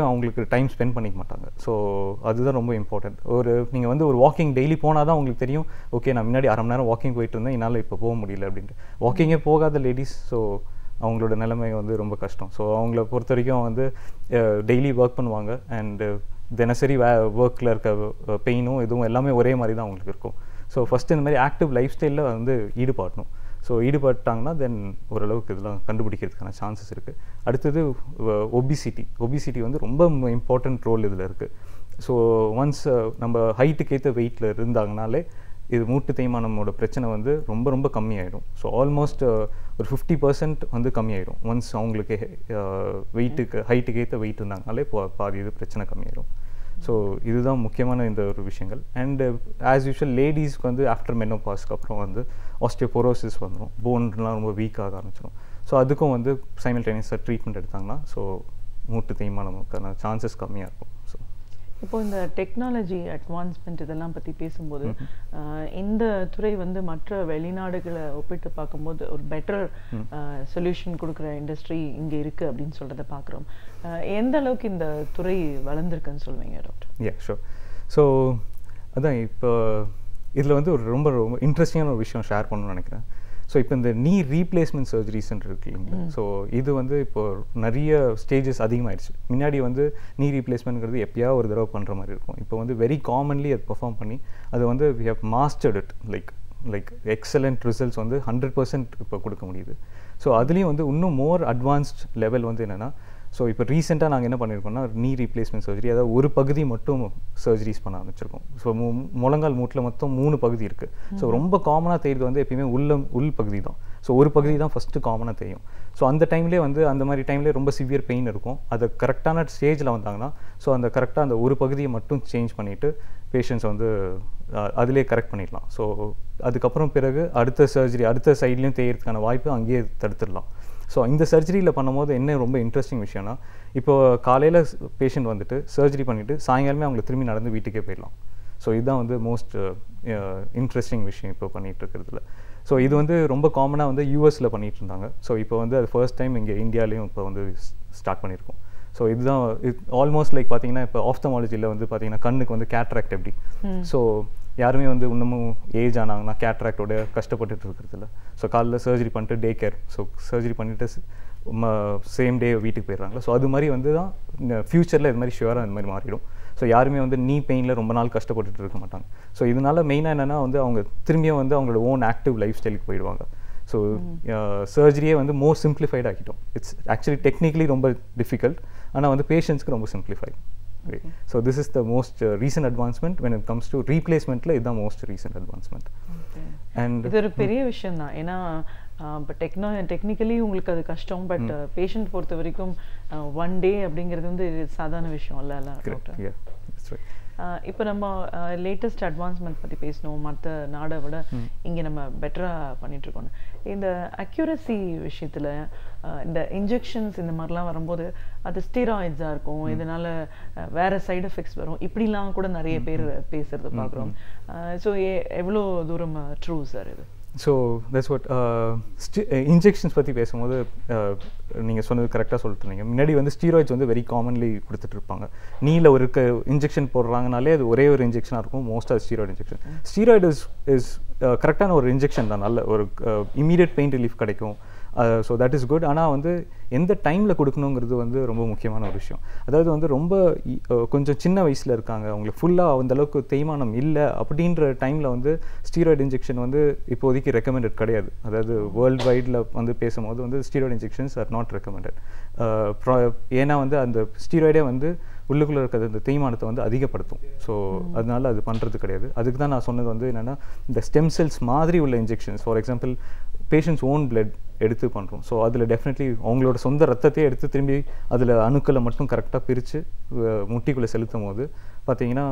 Speaker 5: அவங்களுக்கு டைம் ஸ்பெண்ட் பண்ணிக்க மாட்டாங்க. ஸோ அதுதான் ரொம்ப இம்பார்ட்டன்ட். நீங்கள் வந்து ஒரு வாக்கிங் டெய்லி போனால் தான் உங்களுக்கு தெரியும், ஓகே நான் முன்னாடி அரை மணி நேரம் வாக்கிங் போயிட்டு இருந்தேன், என்னால் இப்போ போக முடியல அப்படின்ட்டு. வாக்கிங்கே போகாத லேடிஸ் ஸோ அவங்களோட நிலைமை வந்து ரொம்ப கஷ்டம். ஸோ அவங்கள பொறுத்த வரைக்கும் வந்து டெய்லி ஒர்க் பண்ணுவாங்க அண்டு தினசரி ஒர்க்கில் இருக்க பெயினும் இதுவும் எல்லாமே ஒரே மாதிரி தான் அவங்களுக்கு இருக்கும். ஸோ ஃபஸ்ட்டு இந்த மாதிரி ஆக்டிவ் லைஃப் ஸ்டைலில் வந்து ஈடுபாட்டணும். ஸோ ஈடுபட்டாங்கன்னா தென் ஓரளவுக்கு இதெல்லாம் கண்டுபிடிக்கிறதுக்கான சான்சஸ் இருக்குது. அடுத்தது ஒபிசிட்டி வந்து ரொம்ப இம்பார்ட்டண்ட் ரோல் இதில் இருக்குது. ஸோ ஒன்ஸ் நம்ம ஹைட்டுக்கு ஏற்ற வெயிட்டில் இருந்தாங்கனாலே இது மூட்டு தேய்மானமோட பிரச்சனை வந்து ரொம்ப ரொம்ப கம்மியாயிடும். ஸோ ஆல்மோஸ்ட் ஒரு 50% வந்து கம்மியாயிடும். ஒன்ஸ் அவங்களுக்கு ஹைட்டுக்கு ஏற்ற வெயிட் இருந்தாங்கனாலே பாதி இது பிரச்சனை கம்மியாயிடும். ஸோ இதுதான் முக்கியமான இந்த ஒரு விஷயங்கள். அண்டு ஆஸ் யூஷுவல் லேடிஸ்க்கு வந்து ஆஃப்டர் மெனோபாஸ்க்கு அப்புறம் வந்து ஆஸ்டியோபோரோசிஸ் வந்துடும், போன்லாம் ரொம்ப வீக்காக ஆரம்பிச்சிடும். ஸோ அதுக்கும் வந்து சைமல்டேனியஸாக ட்ரீட்மெண்ட் எடுத்தாங்கன்னா ஸோ மூட்டு தேய்மானமுக்கான சான்சஸ் கம்மியாக இருக்கும். ஸோ
Speaker 4: இப்போ இந்த டெக்னாலஜி அட்வான்ஸ்மெண்ட் இதெல்லாம் பற்றி பேசும்போது இந்த துறை வந்து மற்ற வெளிநாடுகளை ஒப்பிட்டு பார்க்கும்போது ஒரு பெட்டர் சொல்யூஷன் கொடுக்குற இண்டஸ்ட்ரி இங்கே இருக்குது அப்படின்னு சொல்கிறத பார்க்குறோம். எந்த அளவுக்கு இந்த துறை வளர்ந்துருக்குன்னு சொல்லுவீங்க டாக்டர்?
Speaker 5: ஷோர். ஸோ அதான் இப்போ இதில் வந்து ரொம்ப ரொம்ப இன்ட்ரெஸ்டிங்கான ஒரு விஷயம் ஷேர் பண்ணணும்னு நினைக்கிறேன். ஸோ இப்போ இந்த நீ ரீப்ளேஸ்மெண்ட் சர்ஜரிஸ்ன்னு இருக்கு இல்லைங்களா, ஸோ இது வந்து இப்போ நிறைய ஸ்டேஜஸ் அதிகமாகிடுச்சு. முன்னாடி வந்து நீ ரீப்ளேஸ்மெண்ட்ங்கிறது எப்பயா ஒரு தடவை பண்ணுற மாதிரி இருக்கும். இப்போ வந்து வெரி காமன்லி அது பெர்ஃபார்ம் பண்ணி அது வந்து we have mastered it, like excellent results வந்து 100% இப்போ கொடுக்க முடியுது. ஸோ அதுலேயும் வந்து இன்னும் மோர் அட்வான்ஸ்ட் லெவல் வந்து என்னென்னா, ஸோ இப்போ ரீசெண்டாக நாங்கள் என்ன பண்ணியிருக்கோம்னா நீ ரீப்ளேஸ்மெண்ட் சர்ஜரி, அதாவது ஒரு பகுதி மட்டும் சர்ஜரிஸ் பண்ண ஆரம்பிச்சிருக்கோம். ஸோ முழங்கால் மூட்டில் மொத்தம் 3 பகுதி இருக்குது. ஸோ ரொம்ப காமனாக தெரியுது வந்து எப்பயுமே உள் பகுதி தான். ஸோ ஒரு பகுதி தான் ஃபஸ்ட்டு காமனாக தெரியும். ஸோ அந்த டைம்லேயே வந்து அந்த மாதிரி டைம்லேயே ரொம்ப சிவியர் பெயின் இருக்கும். அது கரெக்டான ஸ்டேஜில் வந்தாங்கன்னா ஸோ அந்த கரெக்டாக அந்த ஒரு பகுதியை மட்டும் சேஞ்ச் பண்ணிவிட்டு பேஷண்ட்ஸ் வந்து அதிலே கரெக்ட் பண்ணிடலாம். ஸோ அதுக்கப்புறம் பிறகு அடுத்த சர்ஜரி அடுத்த சைட்லேயும் தேய்கிறதுக்கான வாய்ப்பு அங்கேயே தடுத்துடலாம். ஸோ இந்த சர்ஜரியில் பண்ணும்போது என்ன ரொம்ப இன்ட்ரெஸ்டிங் விஷயம்னா, இப்போ காலையில் பேஷண்ட் வந்துட்டு சர்ஜரி பண்ணிவிட்டு சாயங்காலமே அவங்களை திரும்பி நடந்து வீட்டுக்கே போயிடலாம். ஸோ இதுதான் வந்து மோஸ்ட் இன்ட்ரெஸ்டிங் விஷயம் இப்போ பண்ணிகிட்டு இருக்கிறதுல. ஸோ இது வந்து ரொம்ப காமனாக வந்து யூஎஸில் பண்ணிகிட்டு இருந்தாங்க. ஸோ இப்போ வந்து அது ஃபர்ஸ்ட் டைம் இங்கே இந்தியாவிலையும் இப்போ வந்து ஸ்டார்ட் பண்ணியிருக்கோம். ஸோ இதுதான் ஆல்மோஸ்ட் லைக் பார்த்தீங்கன்னா இப்போ ஆப்தமாலஜியில் வந்து பார்த்தீங்கன்னா கண்ணுக்கு வந்து கேட்ராக்ட் எப்படி, ஸோ யாருமே வந்து இன்னமும் ஏஜ் ஆனாங்கன்னா கேட்ராக்டோட கஷ்டப்பட்டுட்டு இருக்கிறதில்ல. ஸோ காலையில் சர்ஜரி பண்ணிட்டு டே கேர், ஸோ சர்ஜரி பண்ணிவிட்டு சேம் டே வீட்டுக்கு போயிடுறாங்களா. ஸோ அது மாதிரி வந்து தான் ஃப்யூச்சரில் இது மாதிரி ஷுவராக இந்த மாதிரி மாறிடும். ஸோ யாருமே வந்து நீ பெயினில் ரொம்ப நாள் கஷ்டப்பட்டுட்டு இருக்க மாட்டாங்க. ஸோ இதனால மெயினாக என்னென்னா வந்து அவங்க திரும்பியும் வந்து அவங்களோட ஓன் ஆக்டிவ் லைஃப் ஸ்டைலுக்கு போயிடுவாங்க. ஸோ சர்ஜரியே வந்து மோர் சிம்பிளிஃபைட் ஆகிட்டோம். இட்ஸ் ஆக்சுவலி டெக்னிக்கலி ரொம்ப டிஃபிகல்ட், ஆனால் வந்து பேஷண்ட்ஸ்க்கு ரொம்ப simplified. So this is the most recent advancement when it comes to replacement la idha most recent advancement. And
Speaker 4: இது ஒரு பெரிய விஷயம் தான். ஏன்னா டெக்னிக்கலி உங்களுக்கு அது கஷ்டம், பட் பேஷண்ட் பொறுத்த வரைக்கும் ஒன் டே அப்படிங்கிறது வந்து சாதாரண விஷயம் இல்லை. இப்போ நம்ம லேட்டஸ்ட் அட்வான்ஸ்மெண்ட் பற்றி பேசணும். மற்ற நாடை விட இங்கே நம்ம பெட்டராக பண்ணிகிட்ருக்கோம். இந்த அக்யூரசி விஷயத்தில் இந்த இன்ஜெக்ஷன்ஸ் இந்த மாதிரிலாம் வரும்போது அது ஸ்டீராய்ட்ஸாக இருக்கும், இதனால் வேறு சைடு எஃபெக்ட்ஸ் வரும், இப்படிலாம் கூட நிறைய பேர் பேசுகிறது பார்க்குறோம். ஸோ எவ்வளோ தூரம் ட்ரூ சார் இது?
Speaker 5: ஸோ தட்ஸ் வாட் இன்ஜெக்ஷன்ஸ் பற்றி பேசும்போது நீங்கள் சொன்னது கரெக்டாக சொல்லிட்டுருந்தீங்க. முன்னாடி வந்து ஸ்டீராய்ட்ஸ் வந்து வெரி காமன்லி கொடுத்துட்டு இருப்பாங்க. நீல ஒரு இன்ஜெக்ஷன் போடுறாங்கனாலே அது ஒரே ஒரு இன்ஜெக்ஷனாக இருக்கும், மோஸ்ட்டாக ஸ்டீராய்டு இன்ஜெக்ஷன். ஸ்டீராய்டு இஸ் கரெக்டான ஒரு இன்ஜெக்ஷன் தான், நல்ல ஒரு இமீடியட் பெயின் ரிலீஃப் கிடைக்கும். So that is good. ஆனால் வந்து எந்த டைமில் கொடுக்கணுங்கிறது வந்து ரொம்ப முக்கியமான ஒரு விஷயம். அதாவது வந்து ரொம்ப கொஞ்சம் சின்ன வயசில் இருக்காங்க, அவங்களுக்கு ஃபுல்லாக அந்தளவுக்கு தேய்மானம் இல்லை அப்படின்ற டைமில் வந்து ஸ்டீராய்டு இன்ஜெக்ஷன் வந்து இப்போதைக்கு ரெக்கமெண்டட் கிடையாது. அதாவது வேர்ல்டு வைடில் வந்து பேசும்போது வந்து steroid injections are not recommended. ஏன்னா வந்து அந்த ஸ்டீராய்டே வந்து உள்ளுக்குள்ளே இருக்கிற அந்த தேய்மானத்தை வந்து அதிகப்படுத்தும். ஸோ அதனால அது பண்ணுறது கிடையாது. அதுக்கு தான் நான் சொன்னது வந்து என்னென்னா இந்த ஸ்டெம் செல்ஸ் மாதிரி உள்ள injections, for example patients own blood எடுத்து பண்ணுறோம். ஸோ அதில் டெஃபினெட்லி அவங்களோட சொந்த ரத்தத்தையே எடுத்து திரும்பி அதில் அணுக்களை மட்டும் கரெக்டாக பிரித்து முட்டிக்குள்ளே செலுத்தும் போது பார்த்தீங்கன்னா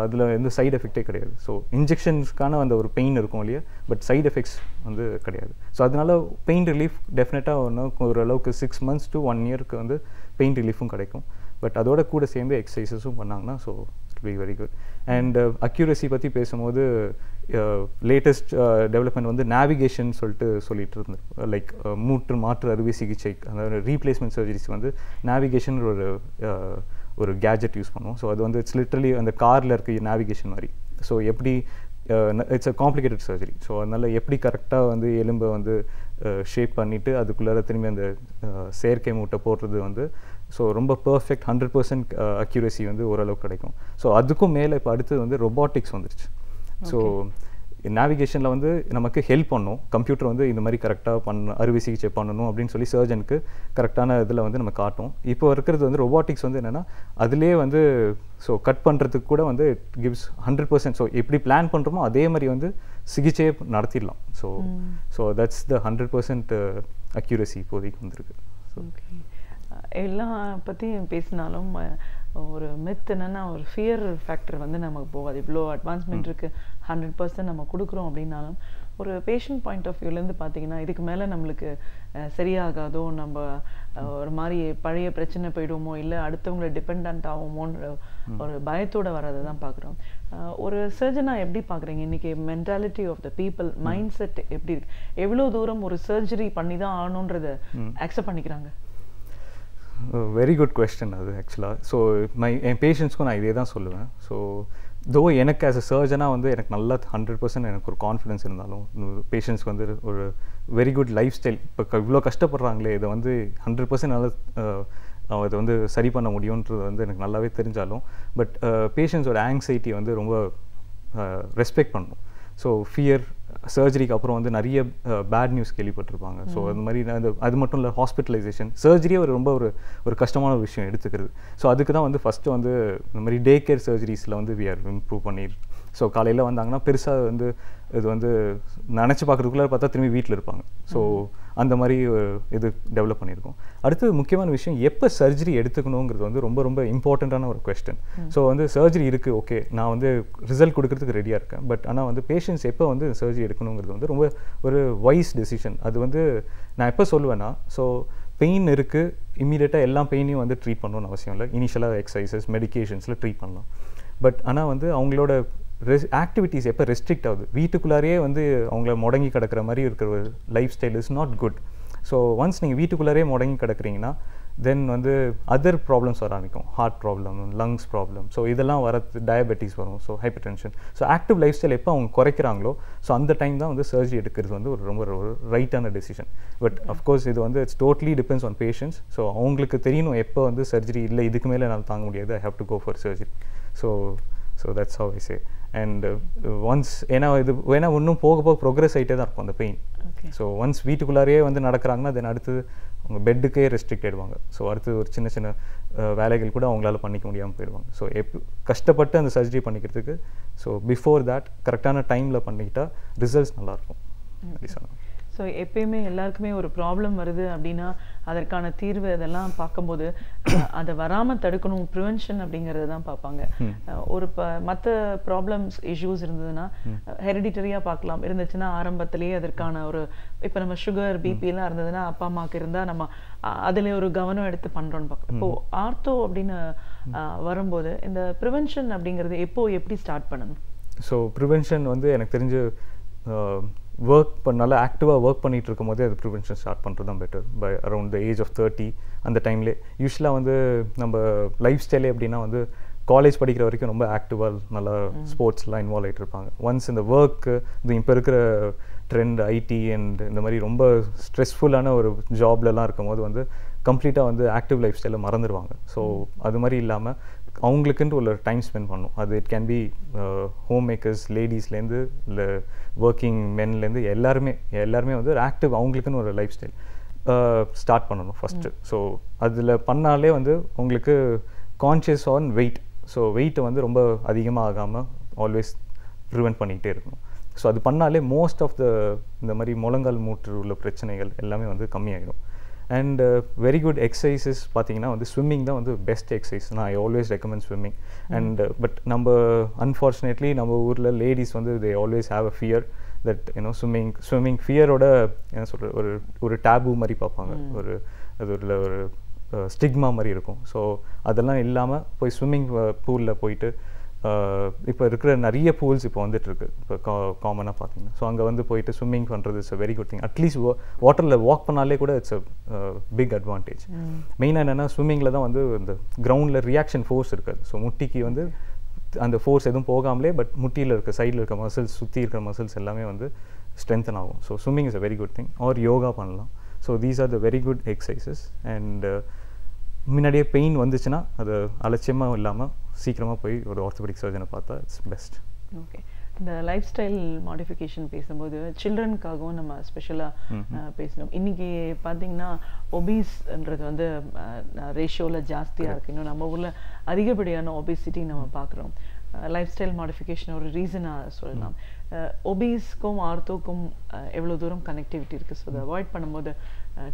Speaker 5: அதில் எந்த சைடு எஃபெக்டே கிடையாது. ஸோ இன்ஜெக்ஷன்ஸ்க்கான அந்த ஒரு பெயின் இருக்கும் இல்லையா, பட் சைடு எஃபெக்ட்ஸ் வந்து கிடையாது. ஸோ அதனால பெயின் ரிலீஃப் டெஃபினட்டாக ஓரளவுக்கு 6 months to 1 year வந்து பெயின் ரிலீஃபும் கிடைக்கும். பட் அதோட கூட சேர்ந்து எக்ஸசைசஸும் பண்ணாங்கன்னா so it be very good. And accuracy பற்றி பேசும்போது லேட்டஸ்ட் டெவலப்மெண்ட் வந்து நேவிகேஷன் சொல்லிட்டு இருந்தேன். லைக் மாற்று அறுவை சிகிச்சை, அதாவது ரீப்ளேஸ்மெண்ட் சர்ஜரிஸ் வந்து நேவிகேஷன் ஒரு கேஜெட் யூஸ் பண்ணுவோம். ஸோ அது வந்து இட்ஸ் லிட்ரலி அந்த காரில் இருக்க நேவிகேஷன் மாதிரி. ஸோ எப்படி it's a complicated surgery. So அதனால் எப்படி கரெக்டாக வந்து எலும்பை வந்து ஷேப் பண்ணிவிட்டு அதுக்குள்ளார திரும்பி அந்த செயற்கை மூட்டை போடுறது வந்து ஸோ ரொம்ப பர்ஃபெக்ட் 100% அக்யூரசி வந்து ஓரளவுக்கு கிடைக்கும். ஸோ அதுக்கும் மேலே இப்போ அடுத்தது வந்து ரொபாட்டிக்ஸ் வந்துருச்சு. ஸோ நேவிகேஷனில் வந்து நமக்கு ஹெல்ப் பண்ணும் கம்ப்யூட்டர் வந்து இந்த மாதிரி கரெக்டாக அறுவை சிகிச்சை பண்ணணும் அப்படின்னு சொல்லி சர்ஜனுக்கு கரெக்டான இதில் வந்து நம்ம காட்டும். இப்போ இருக்கிறது வந்து ரொபாட்டிக்ஸ் வந்து என்னென்னா அதிலே வந்து ஸோ கட் பண்ணுறதுக்கு கூட வந்து இட் கிவ்ஸ் 100%. ஸோ எப்படி பிளான் பண்ணுறோமோ அதே மாதிரி வந்து சிகிச்சையை நடத்திடலாம். ஸோ தட்ஸ் த 100% அக்யூரசி இப்போதைக்கு வந்திருக்கு. ஸோ
Speaker 4: எல்லாம் பற்றியும் பேசினாலும் ஒரு மித் என்னன்னா ஒரு ஃபியர் ஃபேக்டர் வந்து நமக்கு போகாது. இவ்வளோ அட்வான்ஸ்மெண்ட் இருக்குது, 100% நம்ம கொடுக்குறோம் அப்படின்னாலும் ஒரு பேஷண்ட் பாயிண்ட் ஆஃப் வியூலேருந்து பார்த்தீங்கன்னா இதுக்கு மேலே நம்மளுக்கு சரியாகாதோ, நம்ம ஒரு மாதிரி பழைய பிரச்சனை போயிடுவோமோ, இல்லை அடுத்தவங்களை டிபெண்ட் ஆகுமோன்ற ஒரு பயத்தோடு வர்றதை தான் பார்க்குறோம். ஒரு சர்ஜனாக எப்படி பார்க்குறீங்க இன்றைக்கி mentality of the people, mind set எப்படி இருக்கு? எவ்வளோ தூரம் ஒரு சர்ஜரி பண்ணி தான் ஆகணுன்றதை அக்செப்ட் பண்ணிக்கிறாங்க?
Speaker 5: வெரி குட் கொஸ்டின் அது ஆக்சுவலாக. ஸோ என் பேஷண்ட்ஸ்க்கும் நான் இதே தான் சொல்லுவேன். ஸோ தோ எனக்கு ஆஸ் அ சர்ஜனாக வந்து எனக்கு நல்லா 100% எனக்கு ஒரு கான்ஃபிடன்ஸ் இருந்தாலும் பேஷண்ட்ஸ்க்கு வந்து ஒரு வெரி குட் லைஃப் ஸ்டைல் இப்போ இவ்வளோ கஷ்டப்படுறாங்களே இதை வந்து 100% நல்லா அதை வந்து சரி பண்ண முடியுன்றது வந்து எனக்கு நல்லாவே தெரிஞ்சாலும் பட் பேஷண்ட்ஸோட ஆங்ஸைட்டி வந்து ரொம்ப ரெஸ்பெக்ட் பண்ணணும். ஸோ ஃபியர் சர்ஜரிக்கு அப்புறம் வந்து நிறைய பேட் நியூஸ் கேள்விப்பட்டிருப்பாங்க. ஸோ அது மாதிரி அது மட்டும் இல்லை, ஹாஸ்பிட்டலைசேஷன் சர்ஜரியே ரொம்ப ஒரு கஷ்டமான ஒரு விஷயம் எடுத்துக்கிறது. ஸோ அதுக்கு தான் வந்து ஃபஸ்ட்டு வந்து இந்த மாதிரி டே கேர் சர்ஜரிஸில் வந்து வி ஆர் இம்ப்ரூவ் பண்ணிடுறோம். ஸோ காலையில் வந்தாங்கன்னா பெருசாக வந்து இது வந்து நினச்சி பார்க்குறதுக்குள்ளே பார்த்தா திரும்பி வீட்டில் இருப்பாங்க. ஸோ அந்த மாதிரி இது டெவலப் பண்ணியிருக்கோம். அடுத்து முக்கியமான விஷயம், எப்போ சர்ஜரி எடுத்துக்கணுங்கிறது வந்து ரொம்ப ரொம்ப இம்பார்ட்டண்ட்டான ஒரு கொஸ்டின். ஸோ வந்து சர்ஜரி இருக்குது, ஓகே நான் வந்து ரிசல்ட் கொடுக்கறதுக்கு ரெடியாக இருக்கேன். பட் ஆனால் வந்து பேஷண்ட்ஸ் எப்போ வந்து சர்ஜரி எடுக்கணுங்கிறது வந்து ரொம்ப ஒரு வைஸ் டெசிஷன். அது வந்து நான் எப்போ சொல்லுவேன்னா, ஸோ பெயின் இருக்குது, இம்மீடியட்டாக எல்லா பெயினையும் வந்து ட்ரீட் பண்ணணும்னு அவசியம் இல்லை. இனிஷியலாக எக்ஸசைசஸ் மெடிக்கேஷன்ஸில் ட்ரீட் பண்ணலாம். பட் ஆனால் வந்து அவங்களோட ஆக்டிவிட்டீஸ் எப்போ ரெஸ்ட்ரிக்ட் ஆகுது, வீட்டுக்குள்ளாரையே வந்து அவங்கள முடங்கி கிடக்கிற மாதிரி இருக்கிற ஒரு life style is not good. So once நீங்கள் வீட்டுக்குள்ளாரே முடங்கி கிடக்குறீங்கன்னா தென் வந்து அதர் ப்ராப்ளம்ஸ் வர ஆரம்பிக்கும். Heart problem, lungs problem, so இதெல்லாம் வரது, டயபெட்டிஸ் வரும், so hypertension. So active lifestyle எப்போ அவங்க குறைக்கிறாங்களோ ஸோ அந்த டைம் தான் வந்து சர்ஜரி எடுக்கிறது வந்து ஒரு ரொம்ப ஒரு ரைட்டான டெசிஷன். பட் அஃப்கோர்ஸ் இது வந்து it's totally depends on patients. So அவங்களுக்கு தெரியணும் எப்போ வந்து சர்ஜரி இல்லை, இதுக்கு மேலே என்னால் தாங்க முடியாது, I have to go for surgery. So that's how I say. And once ஏன்னா இன்னும் போக போக ப்ரோக்ரஸ் ஆகிட்டே தான் இருக்கும் அந்த பெயின். ஸோ ஒன்ஸ் வீட்டுக்குள்ளாரையே வந்து நடக்கிறாங்கன்னா தென் அடுத்து அவங்க பெட்டுக்கே ரெஸ்ட்ரிக்ட் ஆகிடுவாங்க. ஸோ அடுத்து ஒரு சின்ன சின்ன வேலைகள் கூட அவங்களால பண்ணிக்க முடியாமல் போயிடுவாங்க. ஸோ கஷ்டப்பட்டு அந்த சர்ஜரி பண்ணிக்கிறதுக்கு ஸோ பிஃபோர் தேட் கரெக்டான டைமில் பண்ணிக்கிட்டா ரிசல்ட்ஸ் நல்லாயிருக்கும் அப்படி சொன்னாங்க.
Speaker 4: ஸோ எப்பயுமே எல்லாருக்குமே ஒரு ப்ராப்ளம் வருது அப்படின்னா அதற்கான தீர்வு இதெல்லாம் பார்க்கும்போது அதை வராமல் தடுக்கணும், ப்ரிவென்ஷன் அப்படிங்கிறது தான் பார்ப்பாங்க. ஒரு மற்ற ப்ராப்ளம்ஸ் இஷ்யூஸ் இருந்ததுன்னா ஹெரிடிட்டரியாக பார்க்கலாம், இருந்துச்சுன்னா ஆரம்பத்திலேயே அதற்கான ஒரு இப்போ நம்ம சுகர் பிபிலாம் இருந்ததுன்னா அப்பா அம்மாவுக்கு இருந்தால் நம்ம அதில் ஒரு கவனம் எடுத்து பண்ணுறோன்னு பார்க்கலாம். இப்போது ஆர்த்தோ அப்படின்னு வரும்போது இந்த ப்ரிவென்ஷன் அப்படிங்கிறது எப்படி ஸ்டார்ட் பண்ணணும்?
Speaker 5: ஸோ ப்ரிவென்ஷன் வந்து எனக்கு தெரிஞ்சு நல்லா ஆக்டிவாக ஒர்க் பண்ணிகிட்டு இருக்கும் போதே அது ப்ரிவென்ஷன் ஸ்டார்ட் பண்ணுறது தான் better. By around the age of 30 அந்த டைம்லே யூஸ்வலாக வந்து நம்ம லைஃப் ஸ்டைலே எப்படின்னா வந்து காலேஜ் படிக்கிற வரைக்கும் ரொம்ப ஆக்டிவாக நல்லா ஸ்போர்ட்ஸ்லாம் இன்வால்வ் ஆகிட்டு இருப்பாங்க. ஒன்ஸ் இந்த ஒர்க்கு இது இப்போ இருக்கிற ட்ரெண்ட் ஐடி அண்ட் இந்த மாதிரி ரொம்ப ஸ்ட்ரெஸ்ஃபுல்லான ஒரு ஜாப்லலாம் இருக்கும் போது வந்து கம்ப்ளீட்டாக வந்து ஆக்டிவ் லைஃப் ஸ்டைலை மறந்துடுவாங்க. ஸோ அது மாதிரி இல்லாமல் அவங்களுக்குன்ட்டு ஒரு டைம் ஸ்பெண்ட் பண்ணணும். அது it can be home makers, லேடிஸ்லேருந்து இல்லை ஒர்க்கிங் மென்லேருந்து எல்லாருமே வந்து ஆக்டிவ் அவங்களுக்குன்னு ஒரு லைஃப் ஸ்டைல் ஸ்டார்ட் பண்ணணும் ஃபஸ்ட்டு. ஸோ அதில் பண்ணாலே வந்து உங்களுக்கு கான்ஷியஸ் ஆன் வெயிட், ஸோ வெயிட்டை வந்து ரொம்ப அதிகமாக ஆகாமல் ஆல்வேஸ் ப்ரிவெண்ட் பண்ணிக்கிட்டே இருக்கணும். ஸோ அது பண்ணாலே மோஸ்ட் ஆஃப் இந்த மாதிரி முழங்கால் மூட்டு உள்ள பிரச்சனைகள் எல்லாமே வந்து கம்மியாகிடும். அண்ட் வெரி குட் எக்ஸசைசஸ் பார்த்தீங்கன்னா வந்து ஸ்விம்மிங் தான் வந்து பெஸ்ட் எக்ஸசைஸ். நான் I always recommend swimming. And but நம்ம அன்ஃபார்ச்சுனேட்லி நம்ம ஊரில் லேடிஸ் வந்து they always have a fear that swimming ஃபியரோட என்ன சொல்கிற ஒரு டேபு மாதிரி பார்ப்பாங்க, அது ஒரு ஸ்டிக்மா மாதிரி இருக்கும். ஸோ அதெல்லாம் இல்லாமல் போய் ஸ்விம்மிங் பூலில் போயிட்டு இப்போ இருக்கிற நிறைய பூல்ஸ் இப்போ வந்துட்டுருக்கு இப்போ காமனாக பார்த்தீங்கன்னா. ஸோ அங்கே வந்து போயிட்டு ஸ்விம்மிங் பண்ணுறது it's a very good thing. At least வாட்டரில் வாக் பண்ணாலே கூட இட்ஸ் அ பிக் அட்வான்டேஜ். மெயினாக என்னென்னா ஸ்விம்மிங்கில் தான் வந்து இந்த கிரவுண்டில் ரியாக்ஷன் ஃபோர்ஸ் இருக்காது. ஸோ முட்டிக்கு வந்து அந்த ஃபோர்ஸ் எதுவும் போகாமலே பட் முட்டியில் இருக்க சைடில் இருக்க மசில்ஸ், சுற்றி இருக்கிற மசில்ஸ் எல்லாமே வந்து ஸ்ட்ரென்தன் ஆகும். So swimming is a very good thing. Or yoga பண்ணலாம். So these are the very good exercises. And முன்னாடியே பெயின் வந்துச்சுன்னா அது அலட்சியமாக இல்லாமல் சீக்கிரமாக போய் ஒரு ஆர்த்தோபெடிக் சர்ஜனை பார்த்தா இட்ஸ் பெஸ்ட்.
Speaker 4: ஓகே, இந்த லைஃப் ஸ்டைல் மாடிஃபிகேஷன் பேசும்போது சில்ட்ரனுக்காகவும் நம்ம ஸ்பெஷலாக பேசணும். இன்றைக்கி பார்த்தீங்கன்னா ஒபீஸ்ன்றது வந்து ரேஷியோவில் ஜாஸ்தியாக இருக்குது. இன்னும் நம்ம ஊரில் அதிகப்படியான ஒபிசிட்டி நம்ம பார்க்குறோம். லைஃப் ஸ்டைல் மாடிஃபிகேஷன் ஒரு ரீசனாக சொல்லலாம். ஒபீஸ்க்கும் ஆர்த்தோக்கும் எவ்வளோ தூரம் கனெக்டிவிட்டி இருக்குது? ஸோ அதை அவாய்ட் பண்ணும்போது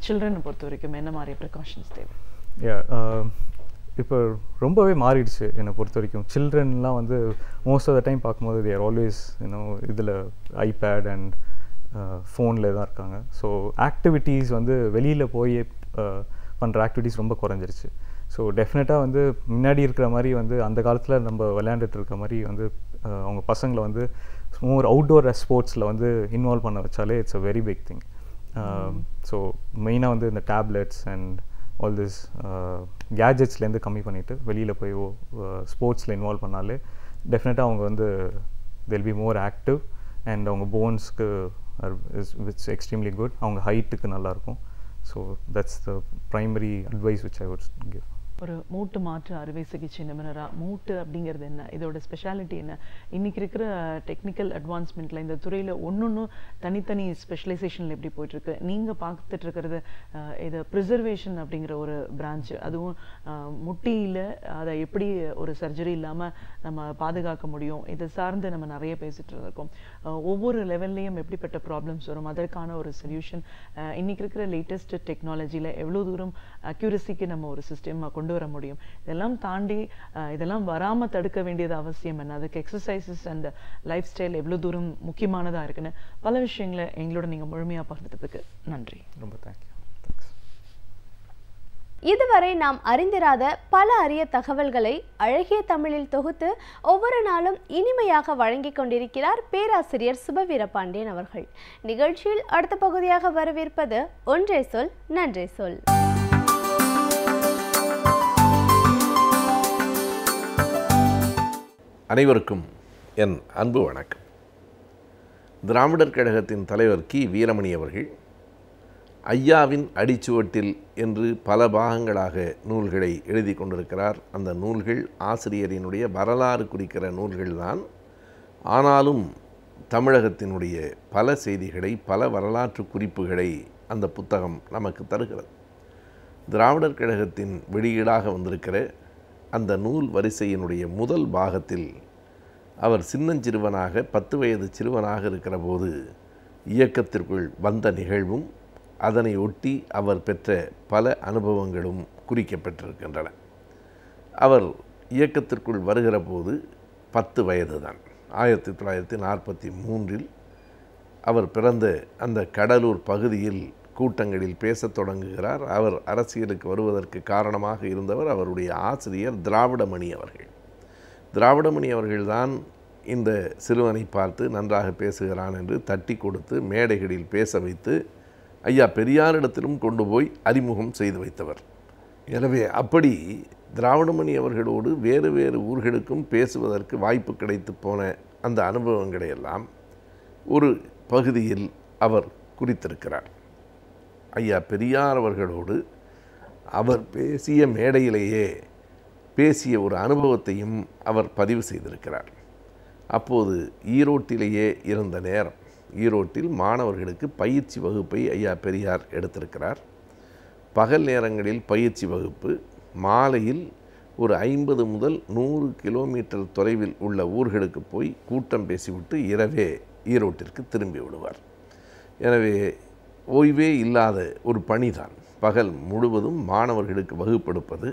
Speaker 4: சில்ட்ரனை பொறுத்த வரைக்கும் என்ன மாதிரி ப்ரிகாஷன்ஸ் தேவை?
Speaker 5: இப்போ ரொம்பவே மாறிடுச்சு என்னை பொறுத்த வரைக்கும். சில்ட்ரன்லாம் வந்து மோஸ்ட் ஆஃப் த டைம் பார்க்கும்போது தே ஆர் ஆல்வேஸ் இதில் ஐபேட் அண்ட் ஃபோனில் தான் இருக்காங்க. ஸோ ஆக்டிவிட்டீஸ் வந்து வெளியில் போய் பண்ணுற ஆக்டிவிட்டீஸ் ரொம்ப குறைஞ்சிருச்சு. ஸோ டெஃபினட்டாக வந்து முன்னாடி இருக்கிற மாதிரி வந்து அந்த காலத்தில் நம்ம விளையாண்டுட்டு இருக்க மாதிரி வந்து அவங்க பசங்களை வந்து மோர் அவுட்டோர் ஸ்போர்ட்ஸில் வந்து இன்வால்வ் பண்ண வச்சாலே it's a very big thing. So மெயினாக வந்து இந்த டேப்லெட்ஸ் அண்ட் ஆல் திஸ் கேஜெட்ஸ்லேருந்து கம்மி பண்ணிவிட்டு வெளியில் போய் ஸ்போர்ட்ஸில் இன்வால்வ் பண்ணாலே டெஃபினட்டாக அவங்க வந்து they'll be more active and அவங்க போன்ஸ்க்கு இட்ஸ் எக்ஸ்ட்ரீம்லி குட். அவங்க ஹைட்டுக்கு நல்லாயிருக்கும். So that's the primary advice which I would give.
Speaker 4: ஒரு மூட்டு மாற்று அறுவை சிகிச்சை நிபுணராக மூட்டு அப்படிங்கிறது என்ன, இதோட ஸ்பெஷாலிட்டி என்ன, இன்றைக்கி இருக்கிற டெக்னிக்கல் அட்வான்ஸ்மெண்ட்டில் இந்த துறையில் ஒன்று தனித்தனி ஸ்பெஷலைசேஷனில் எப்படி போயிட்டுருக்கு, நீங்கள் பார்த்துட்டு இருக்கிறது இது ப்ரிசர்வேஷன் அப்படிங்கிற ஒரு பிரான்ச்சு, அதுவும் முட்டியில் அதை எப்படி ஒரு சர்ஜரி இல்லாமல் நம்ம பாதுகாக்க முடியும், இதை சார்ந்து நம்ம நிறைய பேசிகிட்டு இருக்கோம். ஒவ்வொரு லெவல்லையும் எப்படிப்பட்ட ப்ராப்ளம்ஸ் வரும், அதற்கான ஒரு சொல்யூஷன் இன்றைக்கி இருக்கிற லேட்டஸ்ட் டெக்னாலஜியில் எவ்வளோ தூரம் அக்யூரசிக்கு நம்ம ஒரு சிஸ்டம் கொண்டு வர முடியும், இதெல்லாம் தாண்டி இதெல்லாம் வராமல் தடுக்க வேண்டியது அவசியம் என்ன, அதுக்கு எக்ஸசைசஸ் அண்ட் லைஃப் ஸ்டைல் எவ்வளோ தூரம் முக்கியமானதாக இருக்குன்னு பல விஷயங்களை எங்களோட நீங்கள் முழுமையாக பகிர்ந்ததுக்கு நன்றி.
Speaker 5: ரொம்ப தேங்க்யூ.
Speaker 1: இதுவரை நாம் அறிந்திராத பல அரிய தகவல்களை அழகிய தமிழில் தொகுத்து ஒவ்வொரு நாளும் இனிமையாக வழங்கிக் கொண்டிருக்கிறார் பேராசிரியர் சுபவீரபாண்டியன் அவர்கள். நிகழ்ச்சியில் அடுத்த பகுதியாக வரவிருப்பது ஒன்றே சொல் நன்றே சொல்.
Speaker 6: அனைவருக்கும் என் அன்பு வணக்கம். திராவிடர் கழகத்தின் தலைவர் கி வீரமணி அவர்கள் ஐயாவின் அடிச்சுவட்டில் என்று பல பாகங்களாக நூல்களை எழுதி கொண்டிருக்கிறார். அந்த நூல்கள் ஆசிரியரினுடைய வரலாறு குறிக்கிற நூல்கள்தான். ஆனாலும் தமிழகத்தினுடைய பல செய்திகளை, பல வரலாற்று குறிப்புகளை அந்த புத்தகம் நமக்கு தருகிறது. திராவிடர் கழகத்தின் வெளியீடாக வந்திருக்கிற அந்த நூல் வரிசையினுடைய முதல் பாகத்தில் அவர் சின்னஞ்சிறுவனாக 10 வயது சிறுவனாக இருக்கிற போது இயக்கத்திற்குள் வந்த நிகழ்வும் அதனை ஒட்டி அவர் பெற்ற பல அனுபவங்களும் குறிக்கப்பட்டிருக்கின்றன. அவர் இயக்கத்திற்குள் வருகிற போது 10 வயது தான். 1943 அவர் பிறந்த அந்த கடலூர் பகுதியில் கூட்டங்களில் பேசத் தொடங்குகிறார். அவர் அரசியலுக்கு வருவதற்கு காரணமாக இருந்தவர் அவருடைய ஆசிரியர் திராவிடமணி அவர்கள். திராவிடமணி அவர்கள்தான் இந்த சிறுவனை பார்த்து நன்றாக பேசுகிறான் என்று தட்டி கொடுத்து மேடைகளில் பேச வைத்து ஐயா பெரியாரிடத்திலும் கொண்டு போய் அறிமுகம் செய்து வைத்தவர். எனவே அப்படி திராவிடமணி அவர்களோடு வேறு வேறு ஊர்களுக்கும் பேசுவதற்கு வாய்ப்பு கிடைத்து போன அந்த அனுபவங்களை எல்லாம் ஒரு பகுதியில் அவர் குறித்திருக்கிறார். ஐயா பெரியார் அவர்களோடு அவர் பேசிய மேடையிலேயே பேசிய ஒரு அனுபவத்தையும் அவர் பதிவு செய்திருக்கிறார். அப்போது ஈரோட்டிலேயே இருந்த நேரம், ஈரோட்டில் மாணவர்களுக்கு பயிற்சி வகுப்பை ஐயா பெரியார் எடுத்திருக்கிறார். பகல் நேரங்களில் பயிற்சி வகுப்பு, மாலையில் ஒரு 50 முதல் 100 கிலோமீட்டர் தொலைவில் உள்ள ஊர்களுக்கு போய் கூட்டம் பேசிவிட்டு இரவே ஈரோட்டிற்கு திரும்பி விடுவார். எனவே ஓய்வே இல்லாத ஒரு பணிதான். பகல் முழுவதும் மாணவர்களுக்கு வகுப்பெடுப்பது,